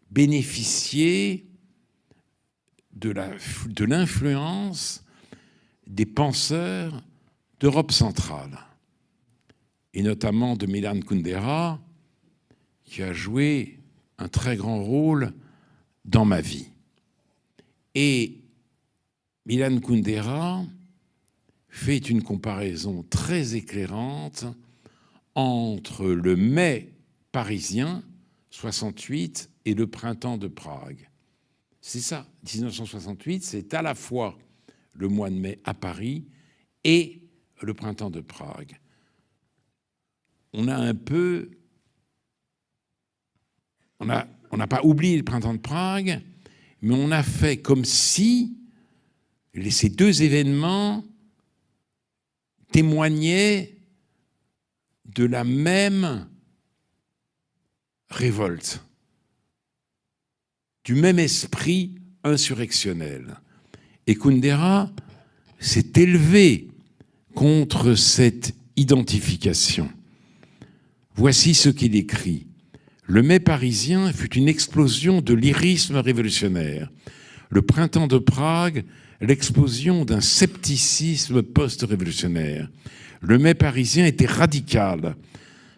bénéficié de l'influence des penseurs d'Europe centrale, et notamment de Milan Kundera, qui a joué un très grand rôle dans ma vie. Et Milan Kundera fait une comparaison très éclairante entre le mai parisien, 68, et le printemps de Prague. C'est ça, 1968, c'est à la fois le mois de mai à Paris et le printemps de Prague. On a un peu... On n'a pas oublié le printemps de Prague, mais on a fait comme si ces deux événements témoignaient de la même révolte, du même esprit insurrectionnel. Et Kundera s'est élevé contre cette identification. Voici ce qu'il écrit. Le mai parisien fut une explosion de lyrisme révolutionnaire. Le printemps de Prague, l'explosion d'un scepticisme post-révolutionnaire. Le mai parisien était radical.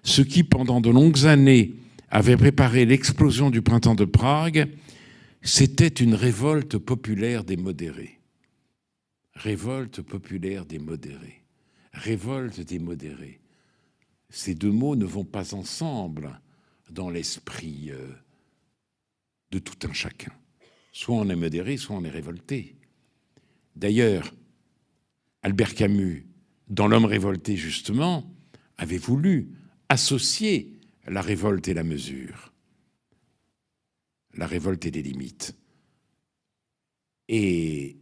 Ce qui, pendant de longues années, avait préparé l'explosion du printemps de Prague, c'était une révolte populaire des modérés. Révolte populaire des modérés. Révolte des modérés. Ces deux mots ne vont pas ensemble dans l'esprit de tout un chacun. Soit on est modéré, soit on est révolté. D'ailleurs, Albert Camus, dans L'homme révolté, justement, avait voulu associer la révolte et la mesure. La révolte et les limites. Et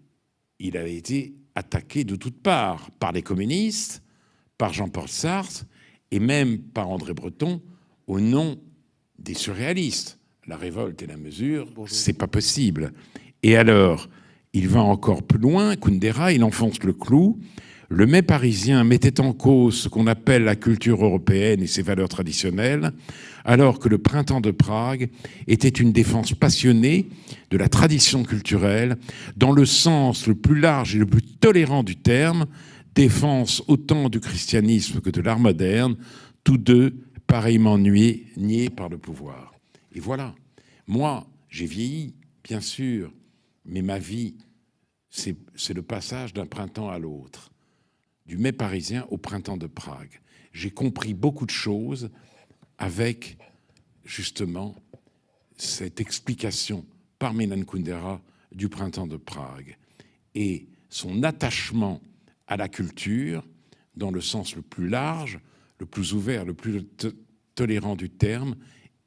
il avait été attaqué de toutes parts, par les communistes, par Jean-Paul Sartre, et même par André Breton, au nom des surréalistes. La révolte et la mesure, c'est pas possible. Et alors, il va encore plus loin, Kundera, il enfonce le clou. Le mai parisien mettait en cause ce qu'on appelle la culture européenne et ses valeurs traditionnelles, alors que le printemps de Prague était une défense passionnée de la tradition culturelle, dans le sens le plus large et le plus tolérant du terme, défense autant du christianisme que de l'art moderne, tous deux pareillement niés par le pouvoir. Et voilà, moi, j'ai vieilli, bien sûr, mais ma vie, c'est le passage d'un printemps à l'autre, du mai parisien au printemps de Prague. J'ai compris beaucoup de choses avec, justement, cette explication par Milan Kundera du printemps de Prague et son attachement à la culture dans le sens le plus large, le plus ouvert, le plus tolérant du terme,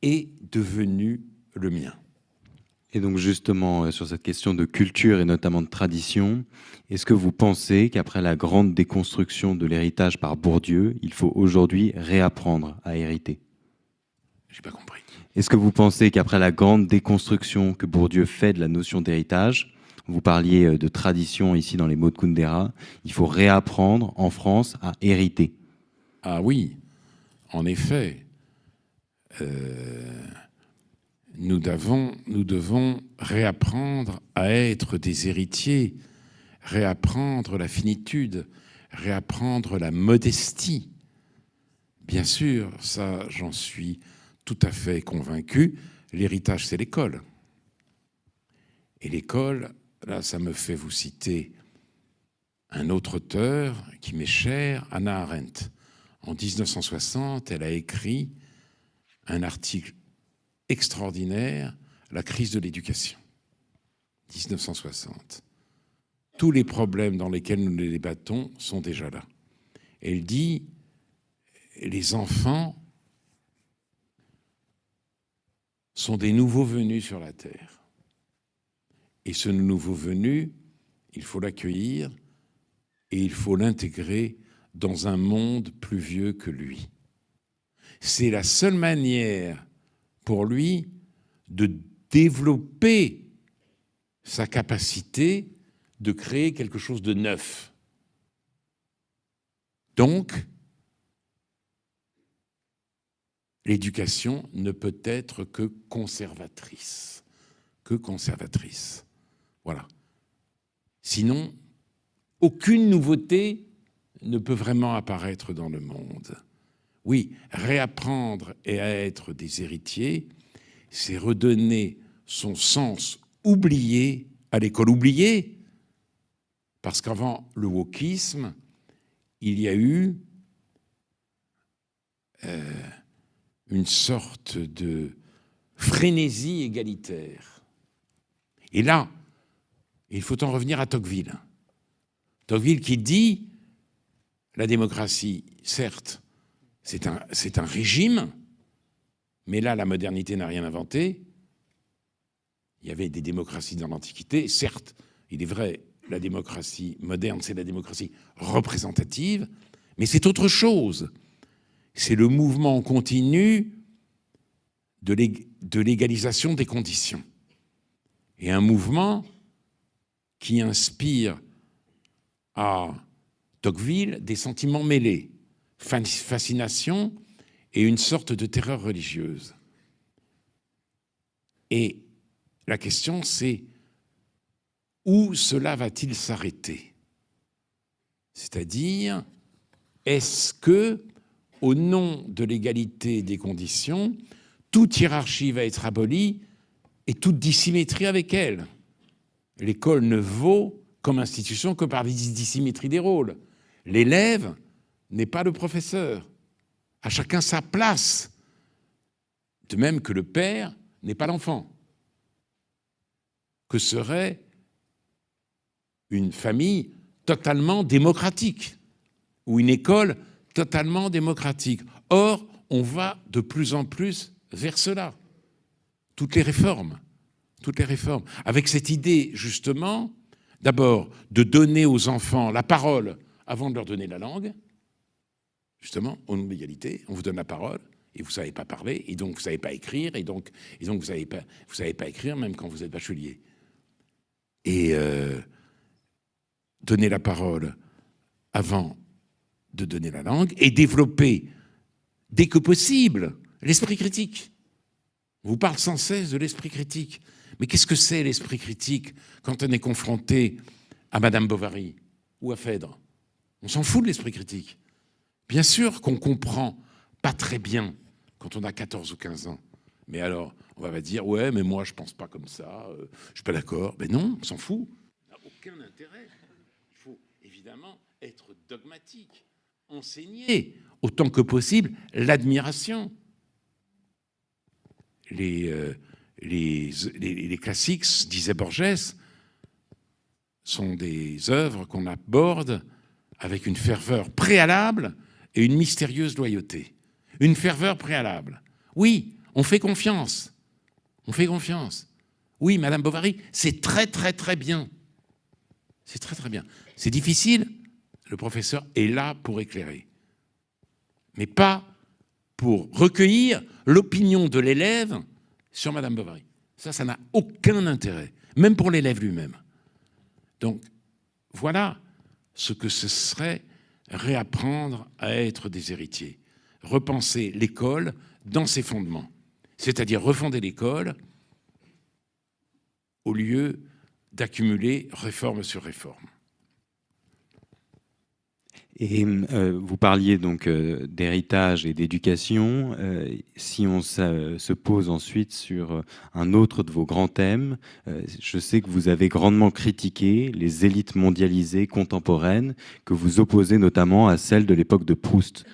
est devenu le mien. Et donc justement, sur cette question de culture et notamment de tradition, est-ce que vous pensez qu'après la grande déconstruction de l'héritage par Bourdieu, il faut aujourd'hui réapprendre à hériter? J'ai pas compris. Est-ce que vous pensez qu'après la grande déconstruction que Bourdieu fait de la notion d'héritage, vous parliez de tradition ici dans les mots de Kundera, il faut réapprendre en France à hériter? Ah oui, en effet. nous devons réapprendre à être des héritiers, réapprendre la finitude, réapprendre la modestie. Bien sûr, ça, j'en suis tout à fait convaincu. L'héritage, c'est l'école. Et l'école, là, ça me fait vous citer un autre auteur qui m'est cher, Hannah Arendt. En 1960, elle a écrit un article extraordinaire, La crise de l'éducation. 1960. Tous les problèmes dans lesquels nous les débattons sont déjà là. Elle dit, les enfants sont des nouveaux venus sur la Terre. Et ce nouveau venu, il faut l'accueillir et il faut l'intégrer dans un monde plus vieux que lui. C'est la seule manière pour lui de développer sa capacité de créer quelque chose de neuf. Donc, l'éducation ne peut être que conservatrice. Que conservatrice. Voilà. Sinon, aucune nouveauté ne peut vraiment apparaître dans le monde. Oui, réapprendre et à être des héritiers, c'est redonner son sens oublié à l'école. Oublié, parce qu'avant le wokisme, il y a eu une sorte de frénésie égalitaire. Et là, il faut en revenir à Tocqueville. Tocqueville qui dit, la démocratie, certes, c'est un régime, mais là, la modernité n'a rien inventé. Il y avait des démocraties dans l'Antiquité. Certes, il est vrai, la démocratie moderne, c'est la démocratie représentative, mais c'est autre chose. C'est le mouvement continu de l'égalisation des conditions. Et un mouvement qui inspire à Tocqueville des sentiments mêlés, fascination et une sorte de terreur religieuse. Et la question, c'est où cela va-t-il s'arrêter? C'est-à-dire, est-ce que, au nom de l'égalité des conditions, toute hiérarchie va être abolie et toute dissymétrie avec elle? L'école ne vaut comme institution que par la dissymétrie des rôles. L'élève n'est pas le professeur. À chacun sa place. De même que le père n'est pas l'enfant. Que serait une famille totalement démocratique ou une école totalement démocratique? Or, on va de plus en plus vers cela. Toutes les réformes, avec cette idée, justement, d'abord, de donner aux enfants la parole avant de leur donner la langue. Justement, au nom de l'égalité, on vous donne la parole, et vous ne savez pas parler, et donc vous ne savez pas écrire, et donc vous ne savez pas écrire même quand vous êtes bachelier. Et donner la parole avant de donner la langue, et développer, dès que possible, l'esprit critique. On vous parle sans cesse de l'esprit critique. Mais qu'est-ce que c'est l'esprit critique quand on est confronté à Madame Bovary ou à Phèdre? On s'en fout de l'esprit critique. Bien sûr qu'on comprend pas très bien quand on a 14 ou 15 ans. Mais alors, on va dire, ouais, mais moi, je pense pas comme ça, je suis pas d'accord. Ben non, on s'en fout. Ça n'a aucun intérêt. Il faut évidemment être dogmatique, enseigner autant que possible l'admiration. Les classiques, disait Borges, sont des œuvres qu'on aborde avec une ferveur préalable et une mystérieuse loyauté. Une ferveur préalable. Oui, on fait confiance. On fait confiance. Oui, Madame Bovary, c'est très, très, très bien. C'est très, très bien. C'est difficile. Le professeur est là pour éclairer. Mais pas pour recueillir l'opinion de l'élève sur Madame Bovary. Ça n'a aucun intérêt, même pour l'élève lui-même. Donc, voilà ce que ce serait réapprendre à être des héritiers. Repenser l'école dans ses fondements. c'est-à-dire refonder l'école au lieu d'accumuler réforme sur réforme. Et vous parliez donc d'héritage et d'éducation. Si on se pose ensuite sur un autre de vos grands thèmes, je sais que vous avez grandement critiqué les élites mondialisées contemporaines, que vous opposez notamment à celles de l'époque de Proust,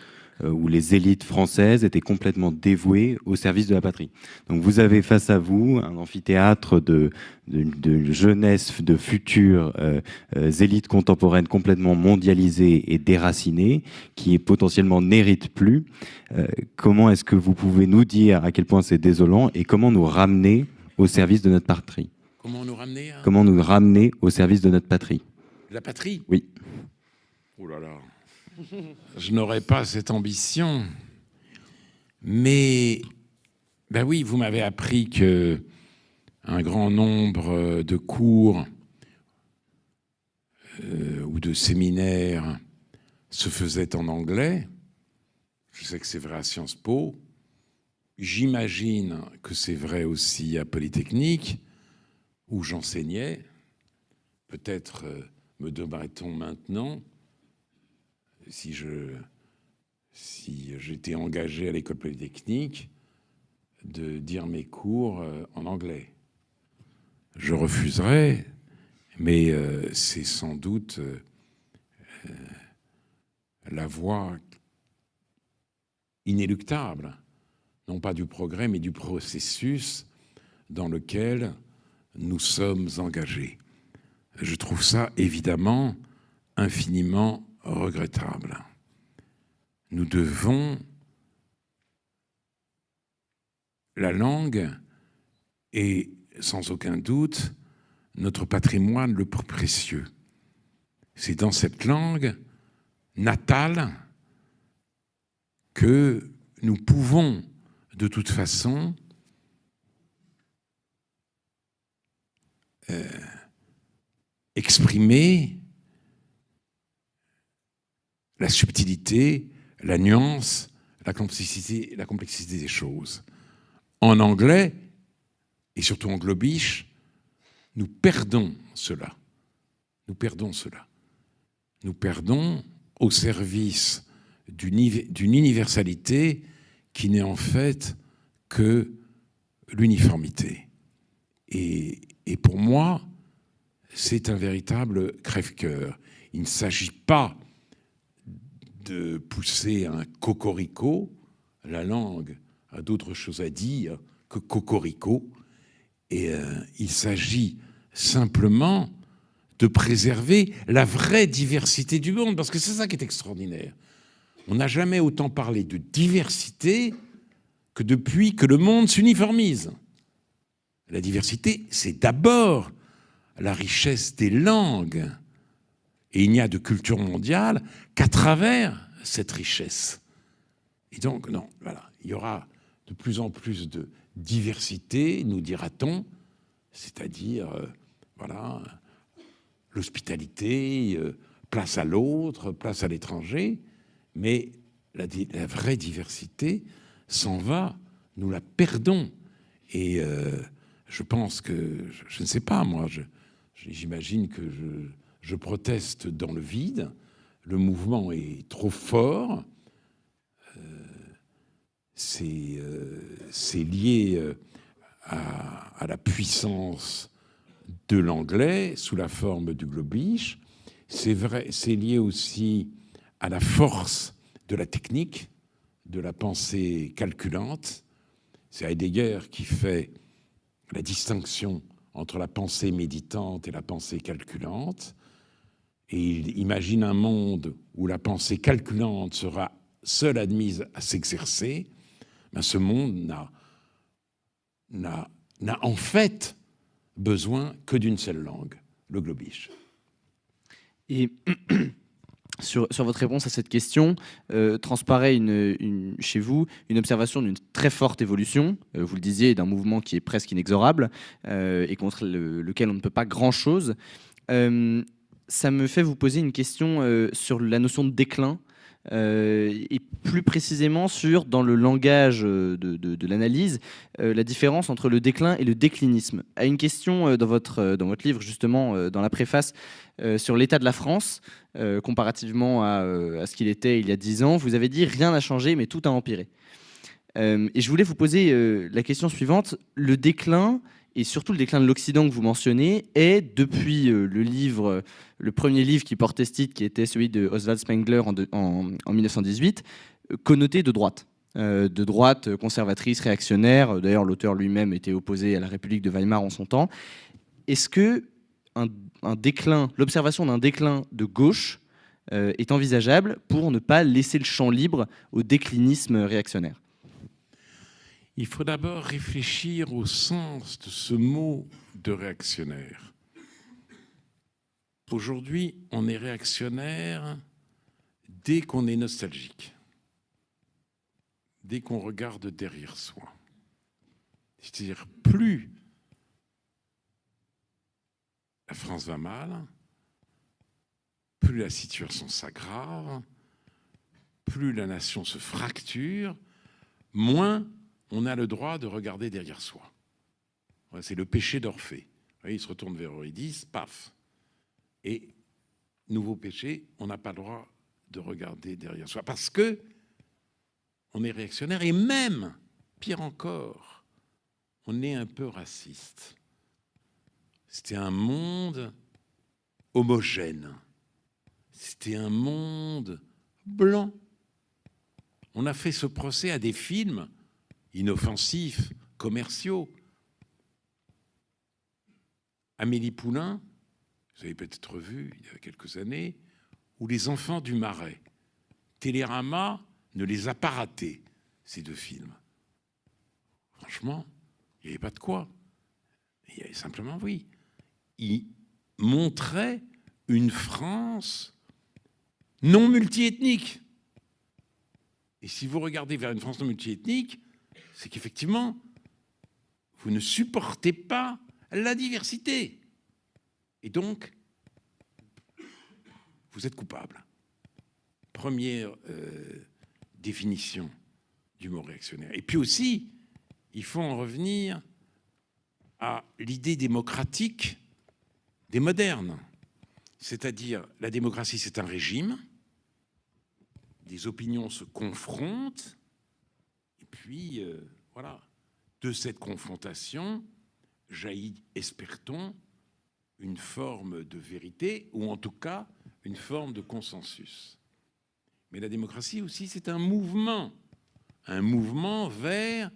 où les élites françaises étaient complètement dévouées au service de la patrie. Donc vous avez face à vous un amphithéâtre de jeunesse, de futures élites contemporaines complètement mondialisées et déracinées, qui potentiellement n'héritent plus. Comment est-ce que vous pouvez nous dire à quel point c'est désolant et comment nous ramener au service de notre patrie? Comment nous ramener à... Comment nous ramener au service de notre patrie? La patrie? Oui. Oh là là. Je n'aurais pas cette ambition. Mais, ben oui, vous m'avez appris que un grand nombre de cours ou de séminaires se faisaient en anglais. Je sais que c'est vrai à Sciences Po. J'imagine que c'est vrai aussi à Polytechnique, où j'enseignais. Peut-être me devrait-on maintenant, si j'étais engagé à l'école polytechnique, de dire mes cours en anglais. Je refuserais, mais c'est sans doute la voie inéluctable, non pas du progrès, mais du processus dans lequel nous sommes engagés. Je trouve ça évidemment infiniment regrettable. Nous devons... La langue est sans aucun doute notre patrimoine le plus précieux. C'est dans cette langue natale que nous pouvons de toute façon exprimer la subtilité, la nuance, la complexité des choses. En anglais, et surtout en globish, nous perdons cela. Nous perdons cela. Nous perdons au service d'une universalité qui n'est en fait que l'uniformité. Et pour moi, c'est un véritable crève-cœur. Il ne s'agit pas de pousser un cocorico. La langue a d'autres choses à dire que cocorico. Et il s'agit simplement de préserver la vraie diversité du monde, parce que c'est ça qui est extraordinaire. On n'a jamais autant parlé de diversité que depuis que le monde s'uniformise. La diversité, c'est d'abord la richesse des langues. Et il n'y a de culture mondiale qu'à travers cette richesse. Et donc, non, voilà, il y aura de plus en plus de diversité, nous dira-t-on, c'est-à-dire, voilà, l'hospitalité, place à l'autre, place à l'étranger, mais la vraie diversité s'en va, nous la perdons. Et je pense que, je ne sais pas, moi, j'imagine que je proteste dans le vide, le mouvement est trop fort, c'est lié à la puissance de l'anglais sous la forme du globish. C'est vrai, c'est lié aussi à la force de la technique, de la pensée calculante. C'est Heidegger qui fait la distinction entre la pensée méditante et la pensée calculante. Et il imagine un monde où la pensée calculante sera seule admise à s'exercer. Ben, ce monde n'a en fait besoin que d'une seule langue, le globish. Et sur votre réponse à cette question, transparaît chez vous une observation d'une très forte évolution, vous le disiez, d'un mouvement qui est presque inexorable et contre lequel on ne peut pas grand-chose. Ça me fait vous poser une question sur la notion de déclin. et plus précisément sur, dans le langage de l'analyse, la différence entre le déclin et le déclinisme. À une question dans votre livre, justement, dans la préface, sur l'état de la France, comparativement à ce qu'il était il y a 10 ans, vous avez dit « rien n'a changé, mais tout a empiré ». Et je voulais vous poser la question suivante. Le déclin, et surtout le déclin de l'Occident que vous mentionnez, est depuis le premier livre qui portait ce titre, qui était celui de Oswald Spengler en 1918, connoté de droite conservatrice, réactionnaire. D'ailleurs, l'auteur lui-même était opposé à la République de Weimar en son temps. Est-ce que l'observation d'un déclin de gauche est envisageable pour ne pas laisser le champ libre au déclinisme réactionnaire ? Il faut d'abord réfléchir au sens de ce mot de réactionnaire. Aujourd'hui, on est réactionnaire dès qu'on est nostalgique, dès qu'on regarde derrière soi. C'est-à-dire, plus la France va mal, plus la situation s'aggrave, plus la nation se fracture, moins on a le droit de regarder derrière soi. C'est le péché d'Orphée. Il se retourne vers Eurydice, paf. Et nouveau péché, on n'a pas le droit de regarder derrière soi. Parce que on est réactionnaire et même, pire encore, on est un peu raciste. C'était un monde homogène. C'était un monde blanc. On a fait ce procès à des films inoffensifs, commerciaux. Amélie Poulain, vous avez peut-être vu il y a quelques années, ou Les Enfants du Marais. Télérama ne les a pas ratés, ces deux films. Franchement, il n'y avait pas de quoi. Il y avait simplement, oui. Ils montraient une France non multiethnique. Et si vous regardez vers une France non multiethnique, c'est qu'effectivement, vous ne supportez pas la diversité. Et donc, vous êtes coupable. Première définition du mot réactionnaire. Et puis aussi, il faut en revenir à l'idée démocratique des modernes. C'est-à-dire, la démocratie, c'est un régime, des opinions se confrontent, et puis, voilà, de cette confrontation jaillit, espère-t-on, une forme de vérité, ou en tout cas, une forme de consensus. Mais la démocratie aussi, c'est un mouvement vers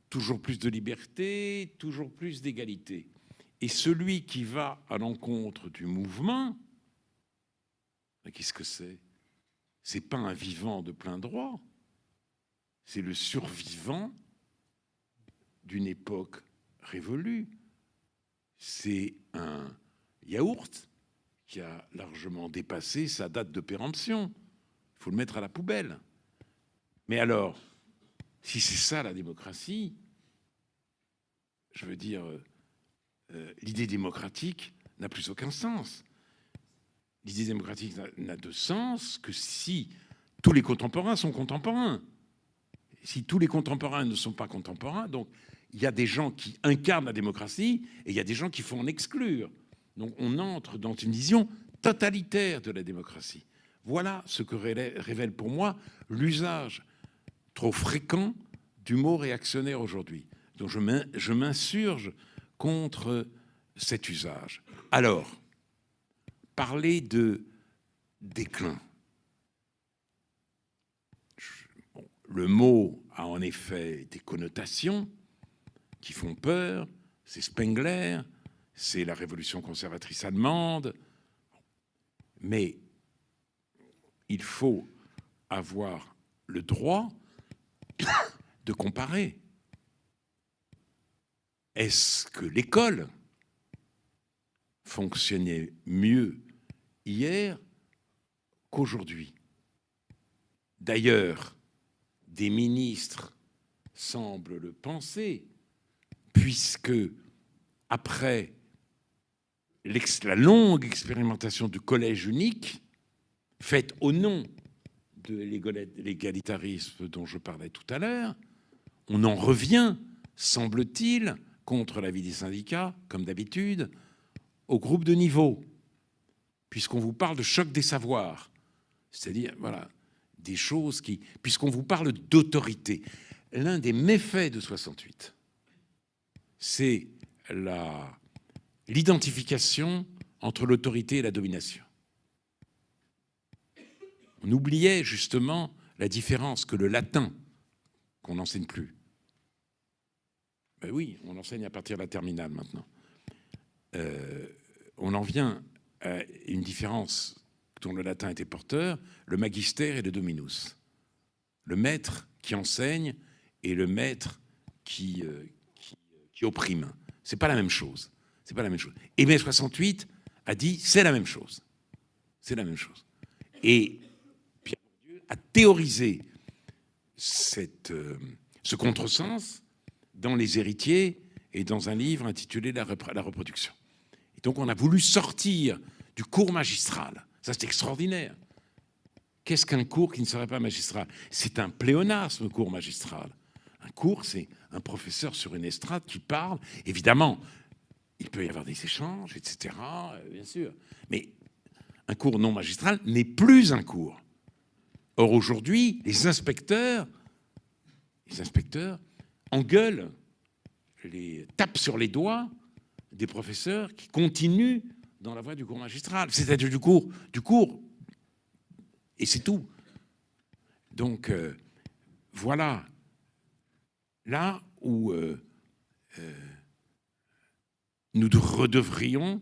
toujours plus de liberté, toujours plus d'égalité. Et celui qui va à l'encontre du mouvement, qu'est-ce que c'est? C'est pas un vivant de plein droit, c'est le survivant d'une époque révolue. C'est un yaourt qui a largement dépassé sa date de péremption. Il faut le mettre à la poubelle. Mais alors, si c'est ça la démocratie, je veux dire, l'idée démocratique n'a plus aucun sens. L'idée démocratique n'a de sens que si tous les contemporains sont contemporains. Si tous les contemporains ne sont pas contemporains, donc il y a des gens qui incarnent la démocratie et il y a des gens qui font en exclure. Donc on entre dans une vision totalitaire de la démocratie. Voilà ce que révèle pour moi l'usage trop fréquent du mot réactionnaire aujourd'hui. Donc je m'insurge contre cet usage. Alors, parler de déclin. Le mot a en effet des connotations qui font peur. C'est Spengler, c'est la révolution conservatrice allemande. Mais il faut avoir le droit de comparer. Est-ce que l'école fonctionnait mieux hier qu'aujourd'hui? D'ailleurs, des ministres semblent le penser, puisque après la longue expérimentation du collège unique, faite au nom de l'égalitarisme dont je parlais tout à l'heure, on en revient, semble-t-il, contre l'avis des syndicats, comme d'habitude, au groupe de niveau, puisqu'on vous parle de choc des savoirs, c'est-à-dire, voilà, des choses qui... Puisqu'on vous parle d'autorité. L'un des méfaits de 68, c'est l'identification entre l'autorité et la domination. On oubliait justement la différence que le latin, qu'on n'enseigne plus. Ben oui, on l'enseigne à partir de la terminale maintenant. On en vient à une différence dont le latin était porteur, le magister et le dominus. Le maître qui enseigne et le maître qui opprime. C'est pas la même chose. C'est pas la même chose. Et mai 68 a dit c'est la même chose. C'est la même chose. Et Pierre Bourdieu a théorisé ce contresens dans Les Héritiers et dans un livre intitulé La reproduction. Et donc on a voulu sortir du cours magistral. Ça, c'est extraordinaire. Qu'est-ce qu'un cours qui ne serait pas magistral? C'est un pléonasme, cours magistral. Un cours, c'est un professeur sur une estrade qui parle. Évidemment, il peut y avoir des échanges, etc., bien sûr. Mais un cours non magistral n'est plus un cours. Or, aujourd'hui, les inspecteurs engueulent, les tapent sur les doigts des professeurs qui continuent dans la voie du cours magistral, c'est-à-dire du cours, et c'est tout. Donc, voilà, là où nous redevrions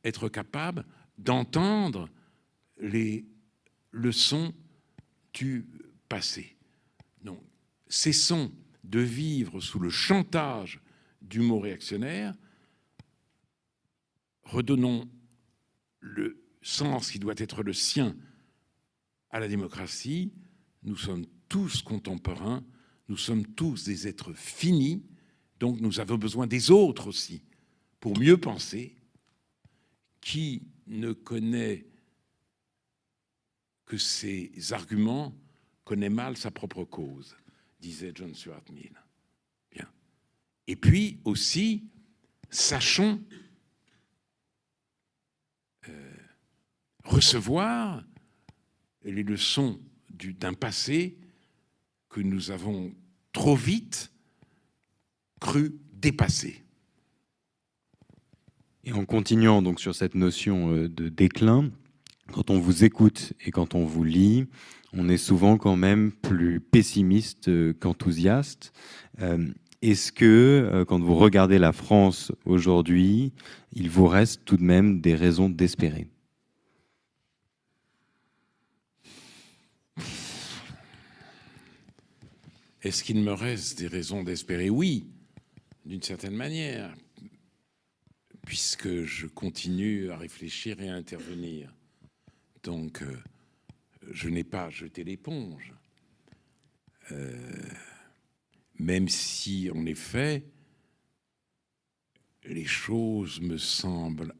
être capables d'entendre les leçons du passé. Donc, cessons de vivre sous le chantage du mot réactionnaire, redonnons le sens qui doit être le sien à la démocratie. Nous sommes tous contemporains, nous sommes tous des êtres finis, donc nous avons besoin des autres aussi pour mieux penser. Qui ne connaît que ses arguments connaît mal sa propre cause, disait John Stuart Mill. Bien. Et puis aussi, sachons recevoir les leçons d'un passé que nous avons trop vite cru dépasser. Et en continuant donc sur cette notion de déclin, quand on vous écoute et quand on vous lit, on est souvent quand même plus pessimiste qu'enthousiaste. Est-ce que, quand vous regardez la France aujourd'hui, il vous reste tout de même des raisons d'espérer ? Est-ce qu'il me reste des raisons d'espérer? Oui, d'une certaine manière, puisque je continue à réfléchir et à intervenir. Donc, je n'ai pas jeté l'éponge. Même si, en effet, les choses me semblent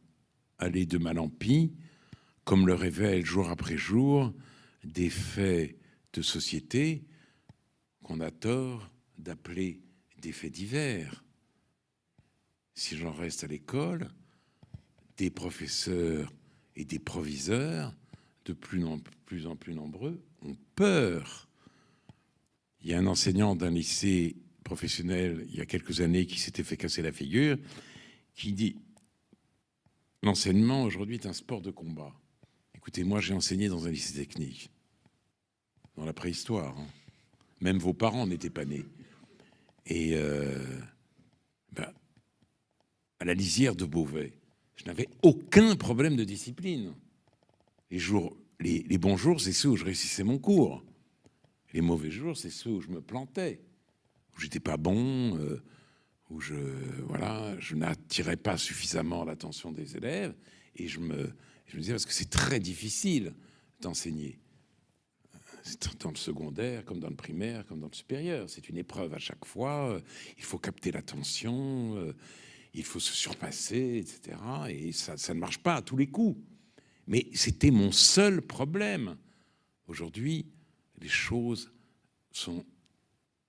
aller de mal en pis, comme le révèlent jour après jour des faits de société qu'on a tort d'appeler des faits divers. Si j'en reste à l'école, des professeurs et des proviseurs, de plus en plus nombreux, ont peur. Il y a un enseignant d'un lycée professionnel, il y a quelques années, qui s'était fait casser la figure, qui dit « L'enseignement, aujourd'hui, est un sport de combat. » Écoutez, moi, j'ai enseigné dans un lycée technique, dans la préhistoire. Hein. Même vos parents n'étaient pas nés. Et à la lisière de Beauvais, je n'avais aucun problème de discipline. Les bons jours, c'est ceux où je réussissais mon cours. Les mauvais jours, c'est ceux où je me plantais, où j'étais pas bon, où je n'attirais pas suffisamment l'attention des élèves. Et je me disais, parce que c'est très difficile d'enseigner. C'est dans le secondaire, comme dans le primaire, comme dans le supérieur. C'est une épreuve à chaque fois. Il faut capter l'attention, il faut se surpasser, etc. Et ça ne marche pas à tous les coups. Mais c'était mon seul problème. Aujourd'hui, les choses sont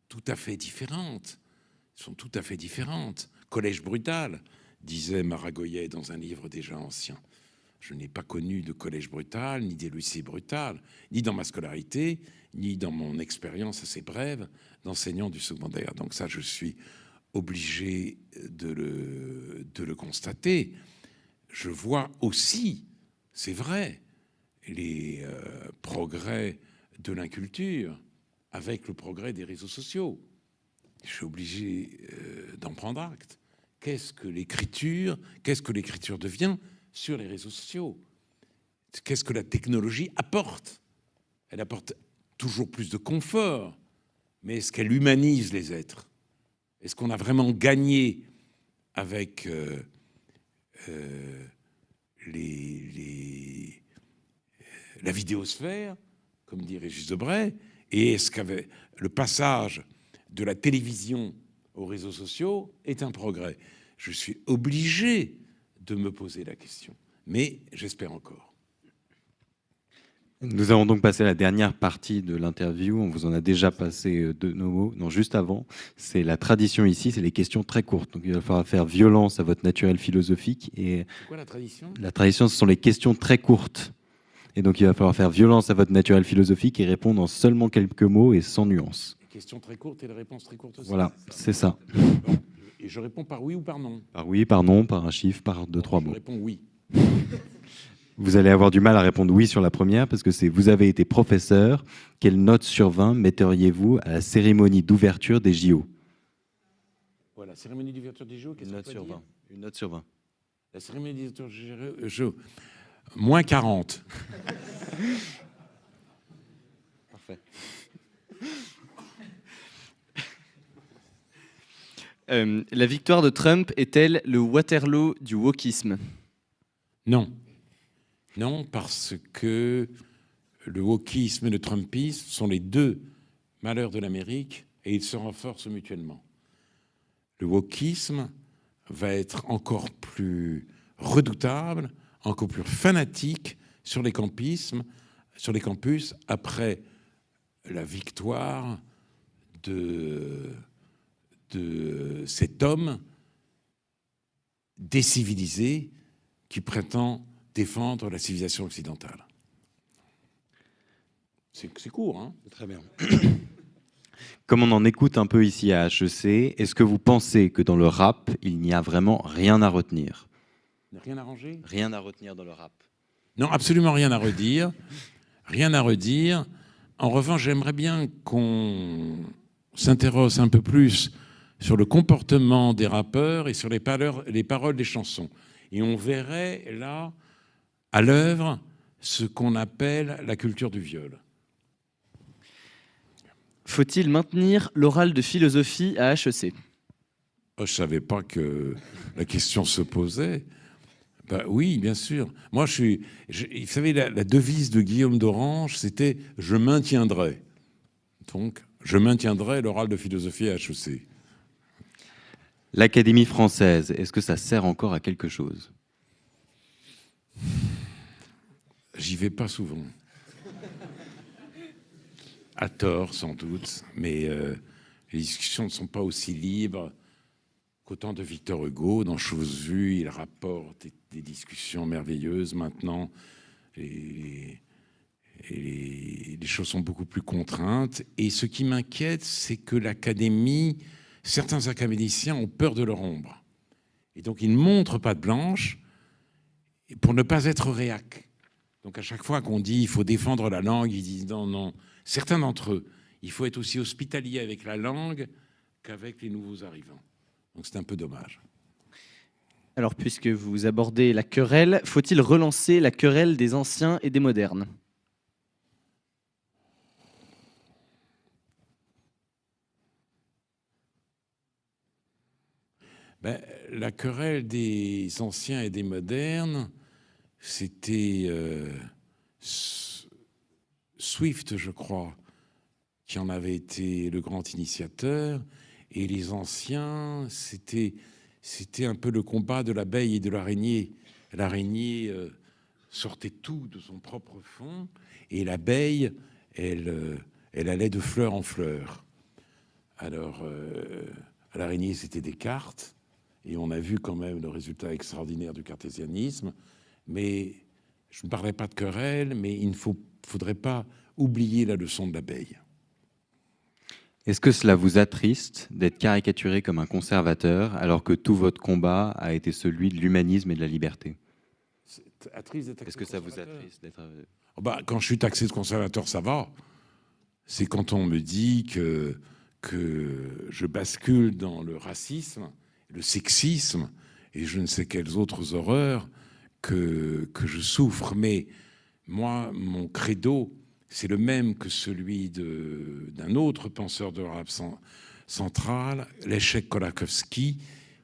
tout à fait différentes. Collège brutal, disait Maragoyet dans un livre déjà ancien. Je n'ai pas connu de collège brutal, ni des lycées brutal, ni dans ma scolarité, ni dans mon expérience assez brève d'enseignant du secondaire. Donc ça, je suis obligé de le constater. Je vois aussi, c'est vrai, les progrès de l'inculture avec le progrès des réseaux sociaux. Je suis obligé d'en prendre acte. Qu'est-ce que l'écriture devient sur les réseaux sociaux? Qu'est-ce que la technologie apporte? Elle apporte toujours plus de confort, mais est-ce qu'elle humanise les êtres? Est-ce qu'on a vraiment gagné avec la vidéosphère, comme dit Régis Debray? Et est-ce qu'avec le passage de la télévision aux réseaux sociaux est un progrès? Je suis obligé de me poser la question, mais j'espère encore. Nous allons donc passer à la dernière partie de l'interview. On vous en a déjà passé deux mots. Non, juste avant, c'est la tradition ici, c'est les questions très courtes. Donc il va falloir faire violence à votre naturel philosophique. Et c'est quoi la tradition? La tradition, ce sont les questions très courtes. Et donc il va falloir faire violence à votre naturel philosophique et répondre en seulement quelques mots et sans nuance. Les questions très courtes et les réponses très courtes aussi. Voilà, c'est ça. Bon. Et je réponds par oui ou par non? Par oui, par non, par un chiffre, par deux, trois mots. Je réponds oui. Vous allez avoir du mal à répondre oui sur la première parce que c'est vous avez été professeur. Quelle note sur 20 metteriez-vous à la cérémonie d'ouverture des JO? Voilà, cérémonie d'ouverture des JO, qu'est-ce Une qu'on note peut sur dire? 20. Une note sur 20. La cérémonie d'ouverture des JO, moins 40. Parfait. La victoire de Trump est-elle le Waterloo du wokisme? Non. Non, parce que le wokisme et le trumpisme sont les deux malheurs de l'Amérique et ils se renforcent mutuellement. Le wokisme va être encore plus redoutable, encore plus fanatique sur les campus après la victoire de cet homme décivilisé qui prétend défendre la civilisation occidentale. C'est court, hein? Très bien. Comme on en écoute un peu ici à HEC, est-ce que vous pensez que dans le rap, il n'y a vraiment rien à retenir? Rien à ranger? Rien à retenir dans le rap? Non, absolument rien à redire. Rien à redire. En revanche, j'aimerais bien qu'on s'interroge un peu plus sur le comportement des rappeurs et sur les paroles des chansons. Et on verrait là, à l'œuvre, ce qu'on appelle la culture du viol. Faut-il maintenir l'oral de philosophie à HEC? Je ne savais pas que la question se posait. Ben oui, bien sûr. Moi, vous savez, la devise de Guillaume d'Orange, c'était « Je maintiendrai ». Donc, je maintiendrai l'oral de philosophie à HEC. L'Académie française, est-ce que ça sert encore à quelque chose? J'y vais pas souvent. À tort, sans doute, mais les discussions ne sont pas aussi libres qu'au temps de Victor Hugo. Dans Choses vues, il rapporte des discussions merveilleuses. Maintenant, les choses sont beaucoup plus contraintes. Et ce qui m'inquiète, c'est que l'Académie, certains académiciens ont peur de leur ombre. Et donc, ils ne montrent pas de blanche pour ne pas être réac. Donc, à chaque fois qu'on dit « il faut défendre la langue », ils disent « non, non ». Certains d'entre eux, il faut être aussi hospitalier avec la langue qu'avec les nouveaux arrivants. Donc, c'est un peu dommage. Alors, puisque vous abordez la querelle, faut-il relancer la querelle des anciens et des modernes? Ben, la querelle des anciens et des modernes, c'était Swift, je crois, qui en avait été le grand initiateur, et les anciens, c'était un peu le combat de l'abeille et de l'araignée. L'araignée sortait tout de son propre fond, et l'abeille, elle Elle allait de fleur en fleur. Alors, à l'araignée, c'était Descartes, et on a vu quand même le résultat extraordinaire du cartésianisme, mais je ne parlerai pas de querelle, mais il ne faudrait pas oublier la leçon de l'abeille. Est-ce que cela vous attriste d'être caricaturé comme un conservateur alors que tout votre combat a été celui de l'humanisme et de la liberté? Est-ce que ça vous attriste d'être... Quand je suis taxé de conservateur, ça va. C'est quand on me dit que je bascule dans le racisme, le sexisme et je ne sais quelles autres horreurs que je souffre. Mais moi, mon credo, c'est le même que celui d'un autre penseur de l'Europe centrale, Leszek Kolakowski,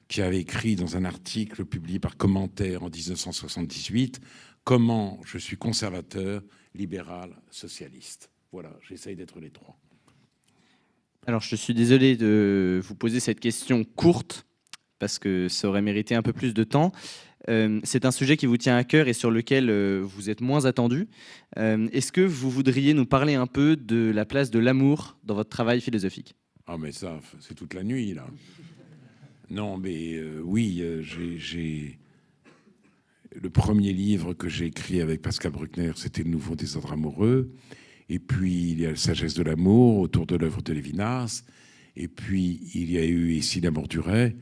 qui avait écrit dans un article publié par Commentaire en 1978 « Comment je suis conservateur, libéral, socialiste ». Voilà, j'essaye d'être les trois. Alors, je suis désolé de vous poser cette question courte, parce que ça aurait mérité un peu plus de temps. C'est un sujet qui vous tient à cœur et sur lequel vous êtes moins attendu. Est-ce que vous voudriez nous parler un peu de la place de l'amour dans votre travail philosophique? Ah, mais ça, c'est toute la nuit, là. Non, mais oui, j'ai... Le premier livre que j'ai écrit avec Pascal Bruckner, c'était Le Nouveau désordre amoureux. Et puis, il y a La sagesse de l'amour autour de l'œuvre de Lévinas. Et puis, il y a eu Ici l'amour durait,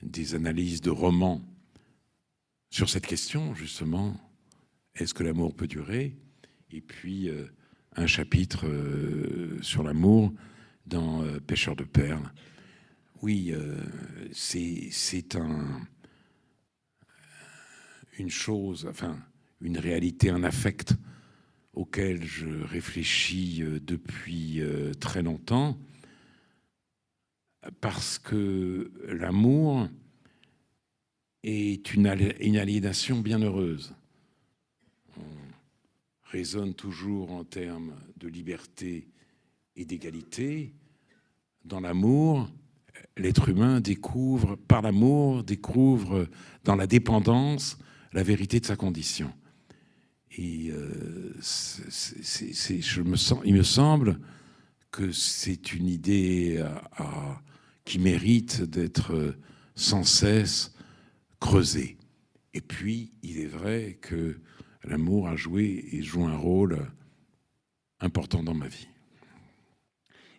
des analyses de romans sur cette question, justement. Est-ce que l'amour peut durer? Et puis, un chapitre sur l'amour dans Pêcheur de perles. Oui, c'est une chose, enfin, une réalité, un affect auquel je réfléchis depuis très longtemps, parce que l'amour est une aliénation bienheureuse. On raisonne toujours en termes de liberté et d'égalité. Dans l'amour, l'être humain découvre, par l'amour, découvre dans la dépendance la vérité de sa condition. Et il me semble que c'est une idée qui mérite d'être sans cesse creusée. Et puis, il est vrai que l'amour a joué et joue un rôle important dans ma vie.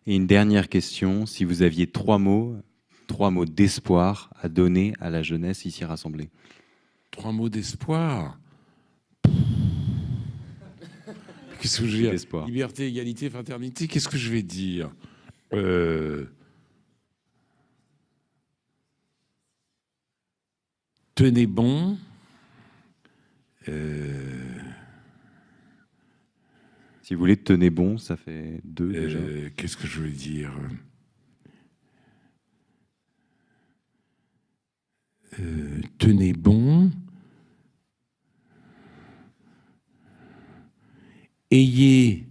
Et une dernière question, si vous aviez trois mots d'espoir à donner à la jeunesse ici rassemblée. 3 mots d'espoir. Qu'est-ce que je vais dire? Liberté, égalité, fraternité. Qu'est-ce que je vais dire? Tenez bon. Si vous voulez, tenez bon, ça fait 2 déjà. Qu'est-ce que je veux dire? Tenez bon. Ayez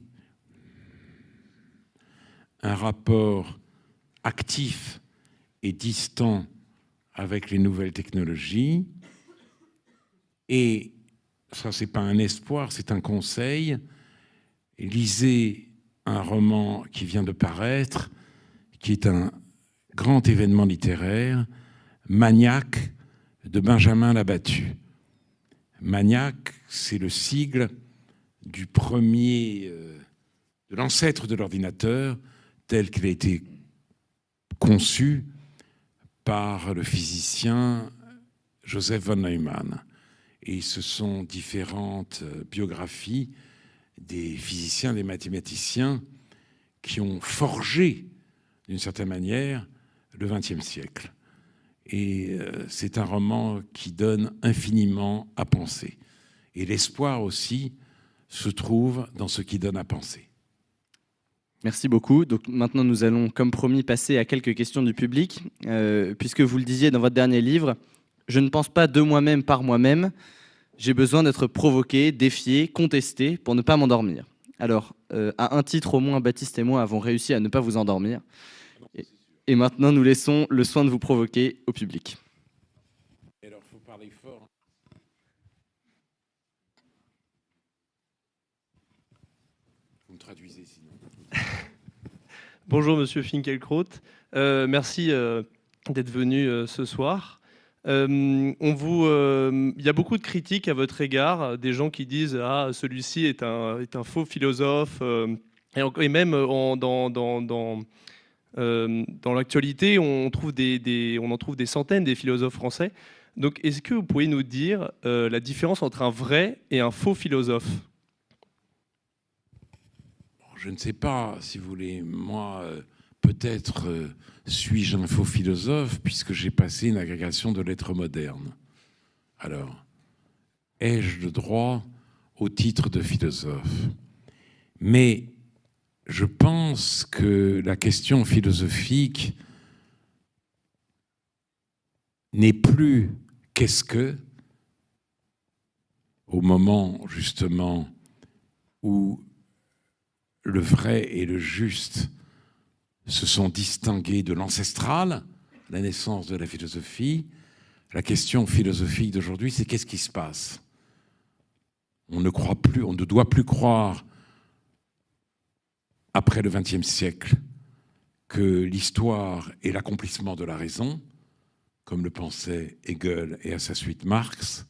un rapport actif et distant avec les nouvelles technologies. Et ça, c'est pas un espoir, c'est un conseil. Lisez un roman qui vient de paraître, qui est un grand événement littéraire, Maniac de Benjamin Labattu. Maniac, c'est le sigle du premier, de l'ancêtre de l'ordinateur, tel qu'il a été conçu par le physicien Joseph von Neumann. Et ce sont différentes biographies des physiciens, des mathématiciens qui ont forgé, d'une certaine manière, le XXe siècle. Et c'est un roman qui donne infiniment à penser. Et l'espoir aussi se trouve dans ce qui donne à penser. Merci beaucoup. Donc maintenant, nous allons, comme promis, passer à quelques questions du public. Puisque vous le disiez dans votre dernier livre, je ne pense pas de moi-même par moi-même. J'ai besoin d'être provoqué, défié, contesté pour ne pas m'endormir. Alors, à un titre au moins, Baptiste et moi avons réussi à ne pas vous endormir. Et maintenant, nous laissons le soin de vous provoquer au public. Alors, il faut parler fort. Vous me traduisez sinon. Bonjour Monsieur Finkielkraut. Merci d'être venu ce soir. Il y a beaucoup de critiques à votre égard, des gens qui disent ah celui-ci est un faux philosophe et même dans l'actualité on en trouve des centaines des philosophes français. Donc est-ce que vous pouvez nous dire la différence entre un vrai et un faux philosophe? Je ne sais pas, si vous voulez, moi, peut-être suis-je un faux philosophe puisque j'ai passé une agrégation de lettres modernes. Alors, ai-je le droit au titre de philosophe? Mais je pense que la question philosophique n'est plus qu'est-ce que, au moment justement où le vrai et le juste se sont distingués de l'ancestral, la naissance de la philosophie. La question philosophique d'aujourd'hui, c'est qu'est-ce qui se passe? On ne croit plus, on ne doit plus croire, après le XXe siècle, que l'histoire est l'accomplissement de la raison, comme le pensait Hegel et à sa suite Marx,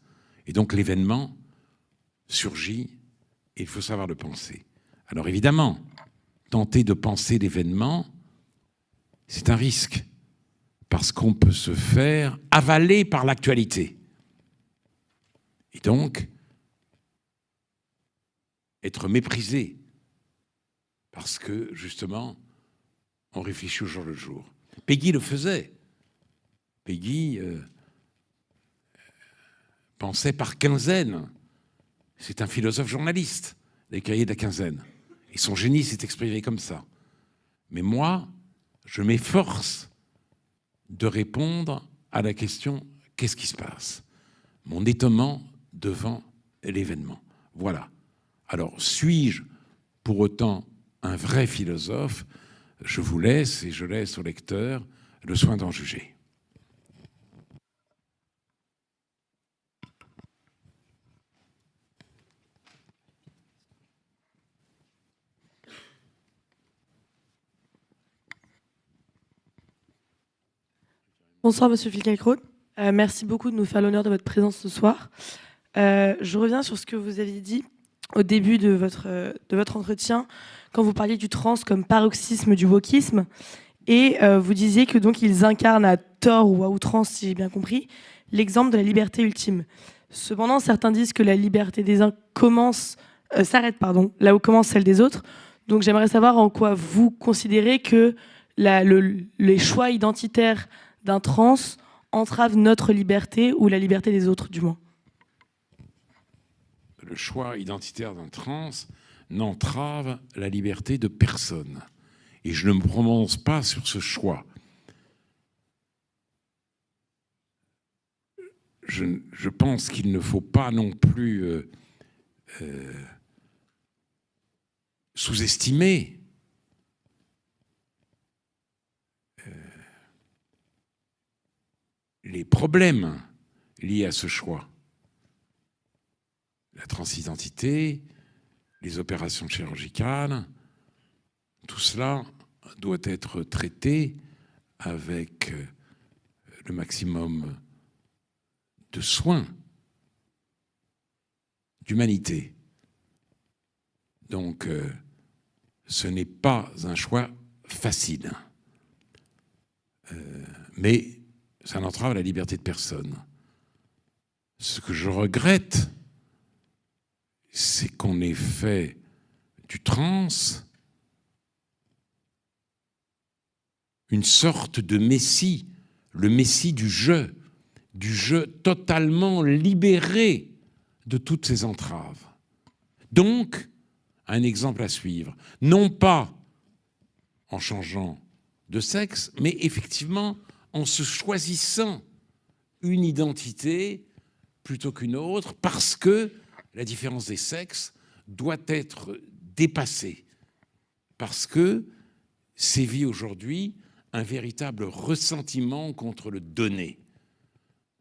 et donc l'événement surgit et il faut savoir le penser. Alors évidemment, tenter de penser l'événement, c'est un risque, parce qu'on peut se faire avaler par l'actualité. Et donc, être méprisé, parce que, justement, on réfléchit au jour le jour. Peggy le faisait. Peggy pensait par quinzaine. C'est un philosophe journaliste, les cahiers de la quinzaine. Et son génie s'est exprimé comme ça. Mais moi, je m'efforce de répondre à la question « qu'est-ce qui se passe ?» Mon étonnement devant l'événement. Voilà. Alors, suis-je pour autant un vrai philosophe? Je vous laisse et je laisse au lecteur le soin d'en juger. Bonsoir Monsieur Finkielkraut. Merci beaucoup de nous faire l'honneur de votre présence ce soir. Je reviens sur ce que vous aviez dit au début de votre entretien, quand vous parliez du trans comme paroxysme du wokisme, et vous disiez que donc ils incarnent à tort ou à outrance, si j'ai bien compris, l'exemple de la liberté ultime. Cependant, certains disent que la liberté des uns s'arrête là où commence celle des autres. Donc j'aimerais savoir en quoi vous considérez que les choix identitaires d'un trans entrave notre liberté ou la liberté des autres, du moins. Le choix identitaire d'un trans n'entrave la liberté de personne. Et je ne me prononce pas sur ce choix. Je pense qu'il ne faut pas non plus sous-estimer les problèmes liés à ce choix. La transidentité, les opérations chirurgicales, tout cela doit être traité avec le maximum de soin, d'humanité. Donc, ce n'est pas un choix facile. Mais ça n'entrave la liberté de personne. Ce que je regrette, c'est qu'on ait fait du trans une sorte de messie, le messie du jeu totalement libéré de toutes ces entraves. Donc, un exemple à suivre, non pas en changeant de sexe, mais effectivement en se choisissant une identité plutôt qu'une autre, parce que la différence des sexes doit être dépassée, parce que sévit aujourd'hui un véritable ressentiment contre le donné,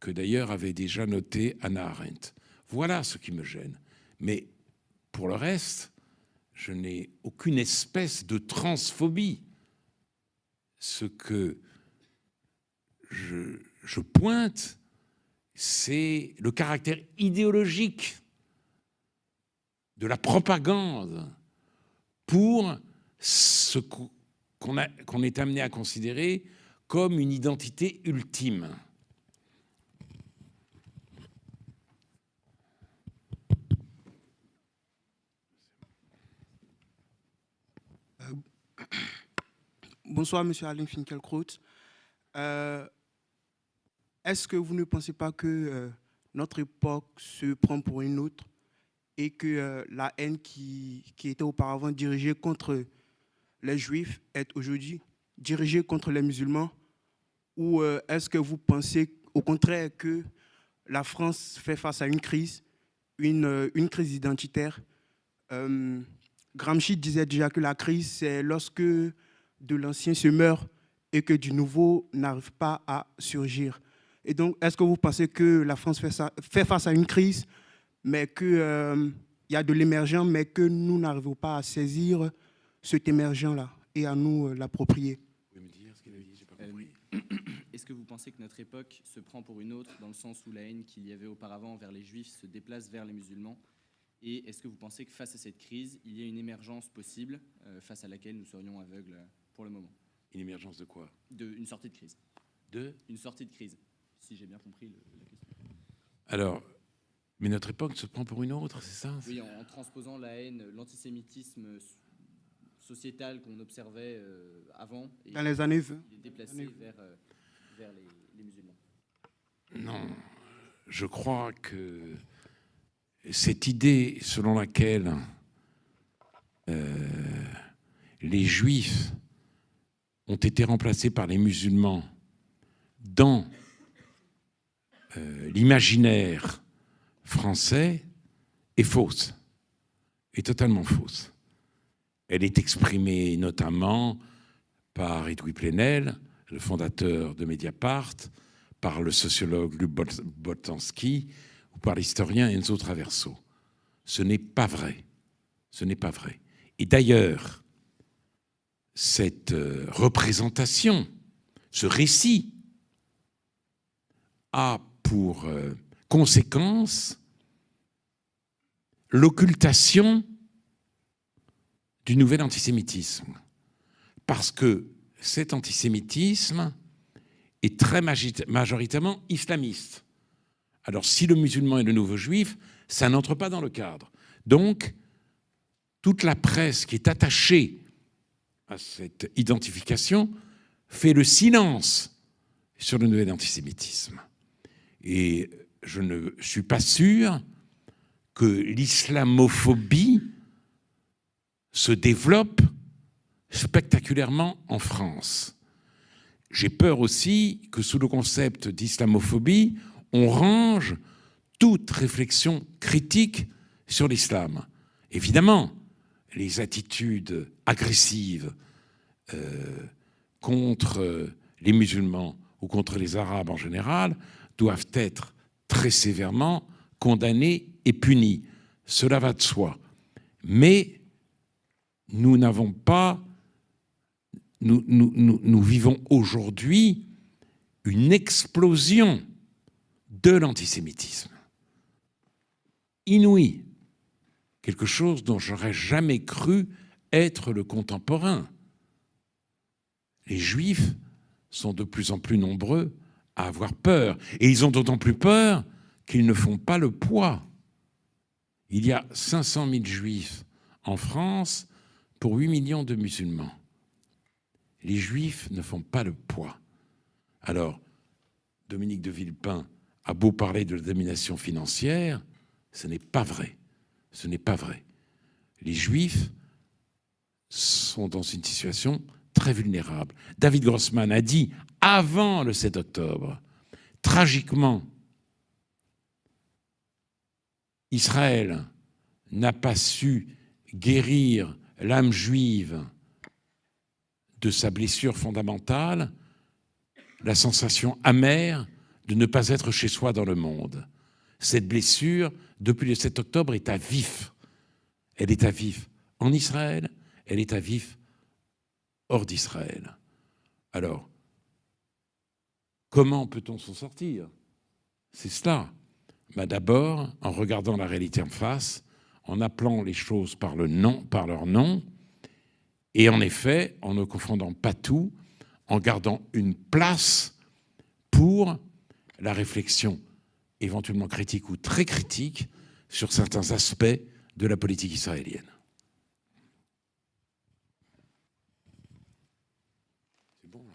que d'ailleurs avait déjà noté Hannah Arendt. Voilà ce qui me gêne. Mais pour le reste, je n'ai aucune espèce de transphobie ce que je pointe, c'est le caractère idéologique de la propagande pour ce qu'on est amené à considérer comme une identité ultime. Bonsoir, Monsieur Alain Finkielkraut. Est-ce que vous ne pensez pas que notre époque se prend pour une autre et que la haine qui était auparavant dirigée contre les Juifs est aujourd'hui dirigée contre les musulmans? Ou est-ce que vous pensez au contraire que la France fait face à une crise identitaire? Gramsci disait déjà que la crise, c'est lorsque de l'ancien se meurt et que du nouveau n'arrive pas à surgir. Et donc, est-ce que vous pensez que la France fait face à une crise, mais qu'il y a de l'émergent, mais que nous n'arrivons pas à saisir cet émergent-là et à nous l'approprier? Vous pouvez me dire ce qu'il a dit, j'ai pas compris. Est-ce que vous pensez que notre époque se prend pour une autre, dans le sens où la haine qu'il y avait auparavant envers les Juifs se déplace vers les musulmans? Et est-ce que vous pensez que face à cette crise, il y a une émergence possible face à laquelle nous serions aveugles pour le moment? Une émergence de quoi? Une sortie de crise. Une sortie de crise, si j'ai bien compris la question. Alors, mais notre époque se prend pour une autre, c'est ça? Oui, en transposant la haine, l'antisémitisme sociétal qu'on observait avant. Dans les années 20. Il est déplacé vers les musulmans. Non, je crois que cette idée selon laquelle les Juifs ont été remplacés par les musulmans dans l'imaginaire français est fausse, est totalement fausse. Elle est exprimée notamment par Edoui Plenel, le fondateur de Mediapart, par le sociologue Luc Boltanski ou par l'historien Enzo Traverso. Ce n'est pas vrai. Ce n'est pas vrai. Et d'ailleurs, cette représentation, ce récit, a pour conséquence l'occultation du nouvel antisémitisme. Parce que cet antisémitisme est très majoritairement islamiste. Alors, si le musulman est le nouveau juif, ça n'entre pas dans le cadre. Donc, toute la presse qui est attachée à cette identification fait le silence sur le nouvel antisémitisme. Et je ne suis pas sûr que l'islamophobie se développe spectaculairement en France. J'ai peur aussi que sous le concept d'islamophobie, on range toute réflexion critique sur l'islam. Évidemment, les attitudes agressives contre les musulmans ou contre les Arabes en général doivent être très sévèrement condamnées et punies. Cela va de soi. Mais nous n'avons pas... Nous vivons aujourd'hui une explosion de l'antisémitisme. Inouïe. Quelque chose dont j'aurais jamais cru être le contemporain. Les Juifs sont de plus en plus nombreux à avoir peur. Et ils ont d'autant plus peur qu'ils ne font pas le poids. Il y a 500 000 Juifs en France pour 8 millions de musulmans. Les Juifs ne font pas le poids. Alors, Dominique de Villepin a beau parler de la domination financière, ce n'est pas vrai. Ce n'est pas vrai. Les Juifs sont dans une situation très vulnérable. David Grossman a dit, avant le 7 octobre, tragiquement, Israël n'a pas su guérir l'âme juive de sa blessure fondamentale, la sensation amère de ne pas être chez soi dans le monde. Cette blessure, depuis le 7 octobre, est à vif. Elle est à vif en Israël, elle est à vif hors d'Israël. Alors, comment peut-on s'en sortir? C'est cela. Ben d'abord, en regardant la réalité en face, en appelant les choses par leur nom, et en effet, en ne confondant pas tout, en gardant une place pour la réflexion éventuellement critique ou très critique sur certains aspects de la politique israélienne. C'est bon,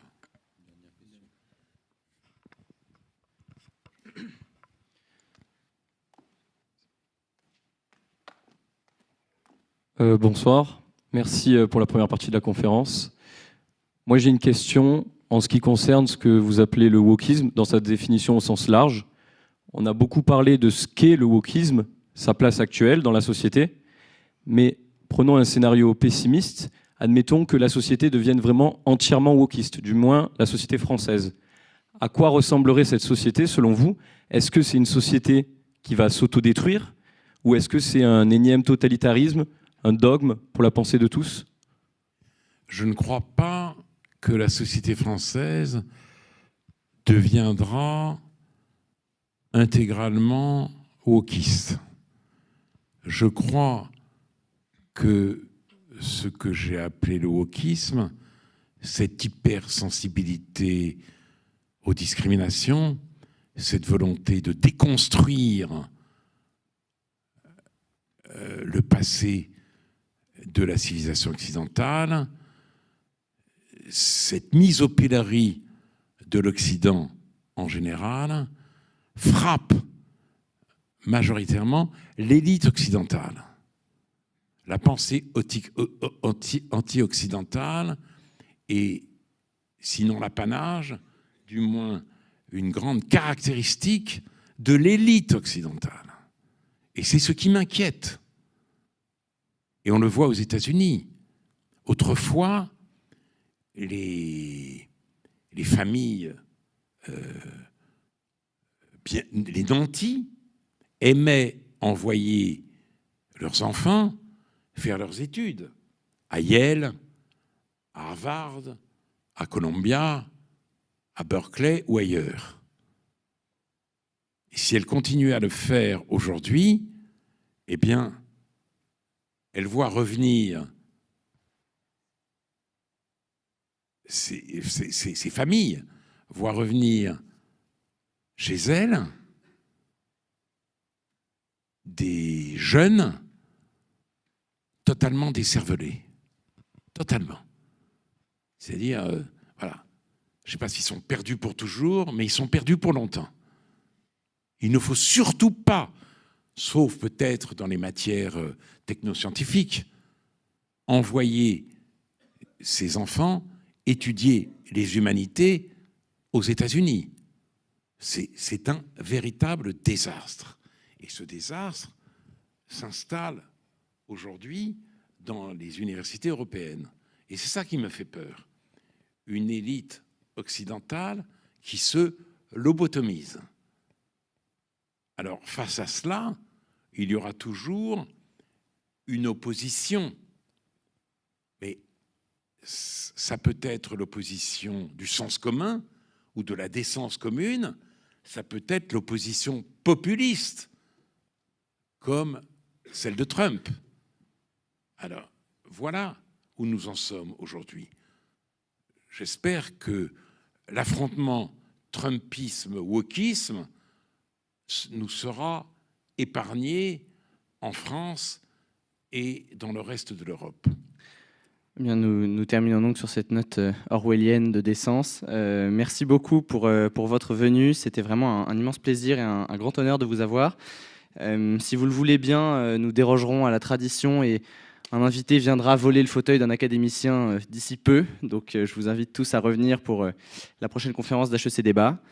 là. Bonsoir, merci pour la première partie de la conférence. Moi j'ai une question en ce qui concerne ce que vous appelez le wokisme, dans sa définition au sens large. On a beaucoup parlé de ce qu'est le wokisme, sa place actuelle dans la société, mais prenons un scénario pessimiste, admettons que la société devienne vraiment entièrement wokiste, du moins la société française. À quoi ressemblerait cette société selon vous? Est-ce que c'est une société qui va s'autodétruire ou est-ce que c'est un énième totalitarisme, un dogme pour la pensée de tous? Je ne crois pas que la société française deviendra intégralement wokiste. Je crois que ce que j'ai appelé le wokisme, cette hypersensibilité aux discriminations, cette volonté de déconstruire le passé de la civilisation occidentale, cette mise au pilori de l'Occident en général, frappe majoritairement l'élite occidentale. La pensée anti-occidentale est, sinon l'apanage, du moins une grande caractéristique de l'élite occidentale. Et c'est ce qui m'inquiète. Et on le voit aux États-Unis. Autrefois, les familles, les nantis, aimaient envoyer leurs enfants faire leurs études à Yale, à Harvard, à Columbia, à Berkeley ou ailleurs. Et si elles continuaient à le faire aujourd'hui, eh bien, elles voient revenir ces familles, voient revenir chez elles des jeunes totalement décervelés. Totalement. C'est-à-dire, voilà, je ne sais pas s'ils sont perdus pour toujours, mais ils sont perdus pour longtemps. Il ne faut surtout pas, sauf peut-être dans les matières technoscientifiques, envoyer ces enfants étudier les humanités aux États-Unis. C'est un véritable désastre. Et ce désastre s'installe aujourd'hui dans les universités européennes. Et c'est ça qui me fait peur. Une élite occidentale qui se lobotomise. Alors, face à cela, il y aura toujours une opposition. Mais ça peut être l'opposition du sens commun ou de la décence commune, ça peut être l'opposition populiste, comme celle de Trump. Alors, voilà où nous en sommes aujourd'hui. J'espère que l'affrontement trumpisme-wokisme nous sera épargné en France et dans le reste de l'Europe. Eh bien, nous terminons donc sur cette note orwellienne de décence. Merci beaucoup pour votre venue. C'était vraiment un immense plaisir et un grand honneur de vous avoir. Si vous le voulez bien, nous dérogerons à la tradition et un invité viendra voler le fauteuil d'un académicien d'ici peu. Donc, je vous invite tous à revenir pour la prochaine conférence d'HEC Débat.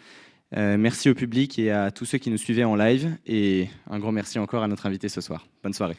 Merci au public et à tous ceux qui nous suivaient en live. Et un grand merci encore à notre invité ce soir. Bonne soirée.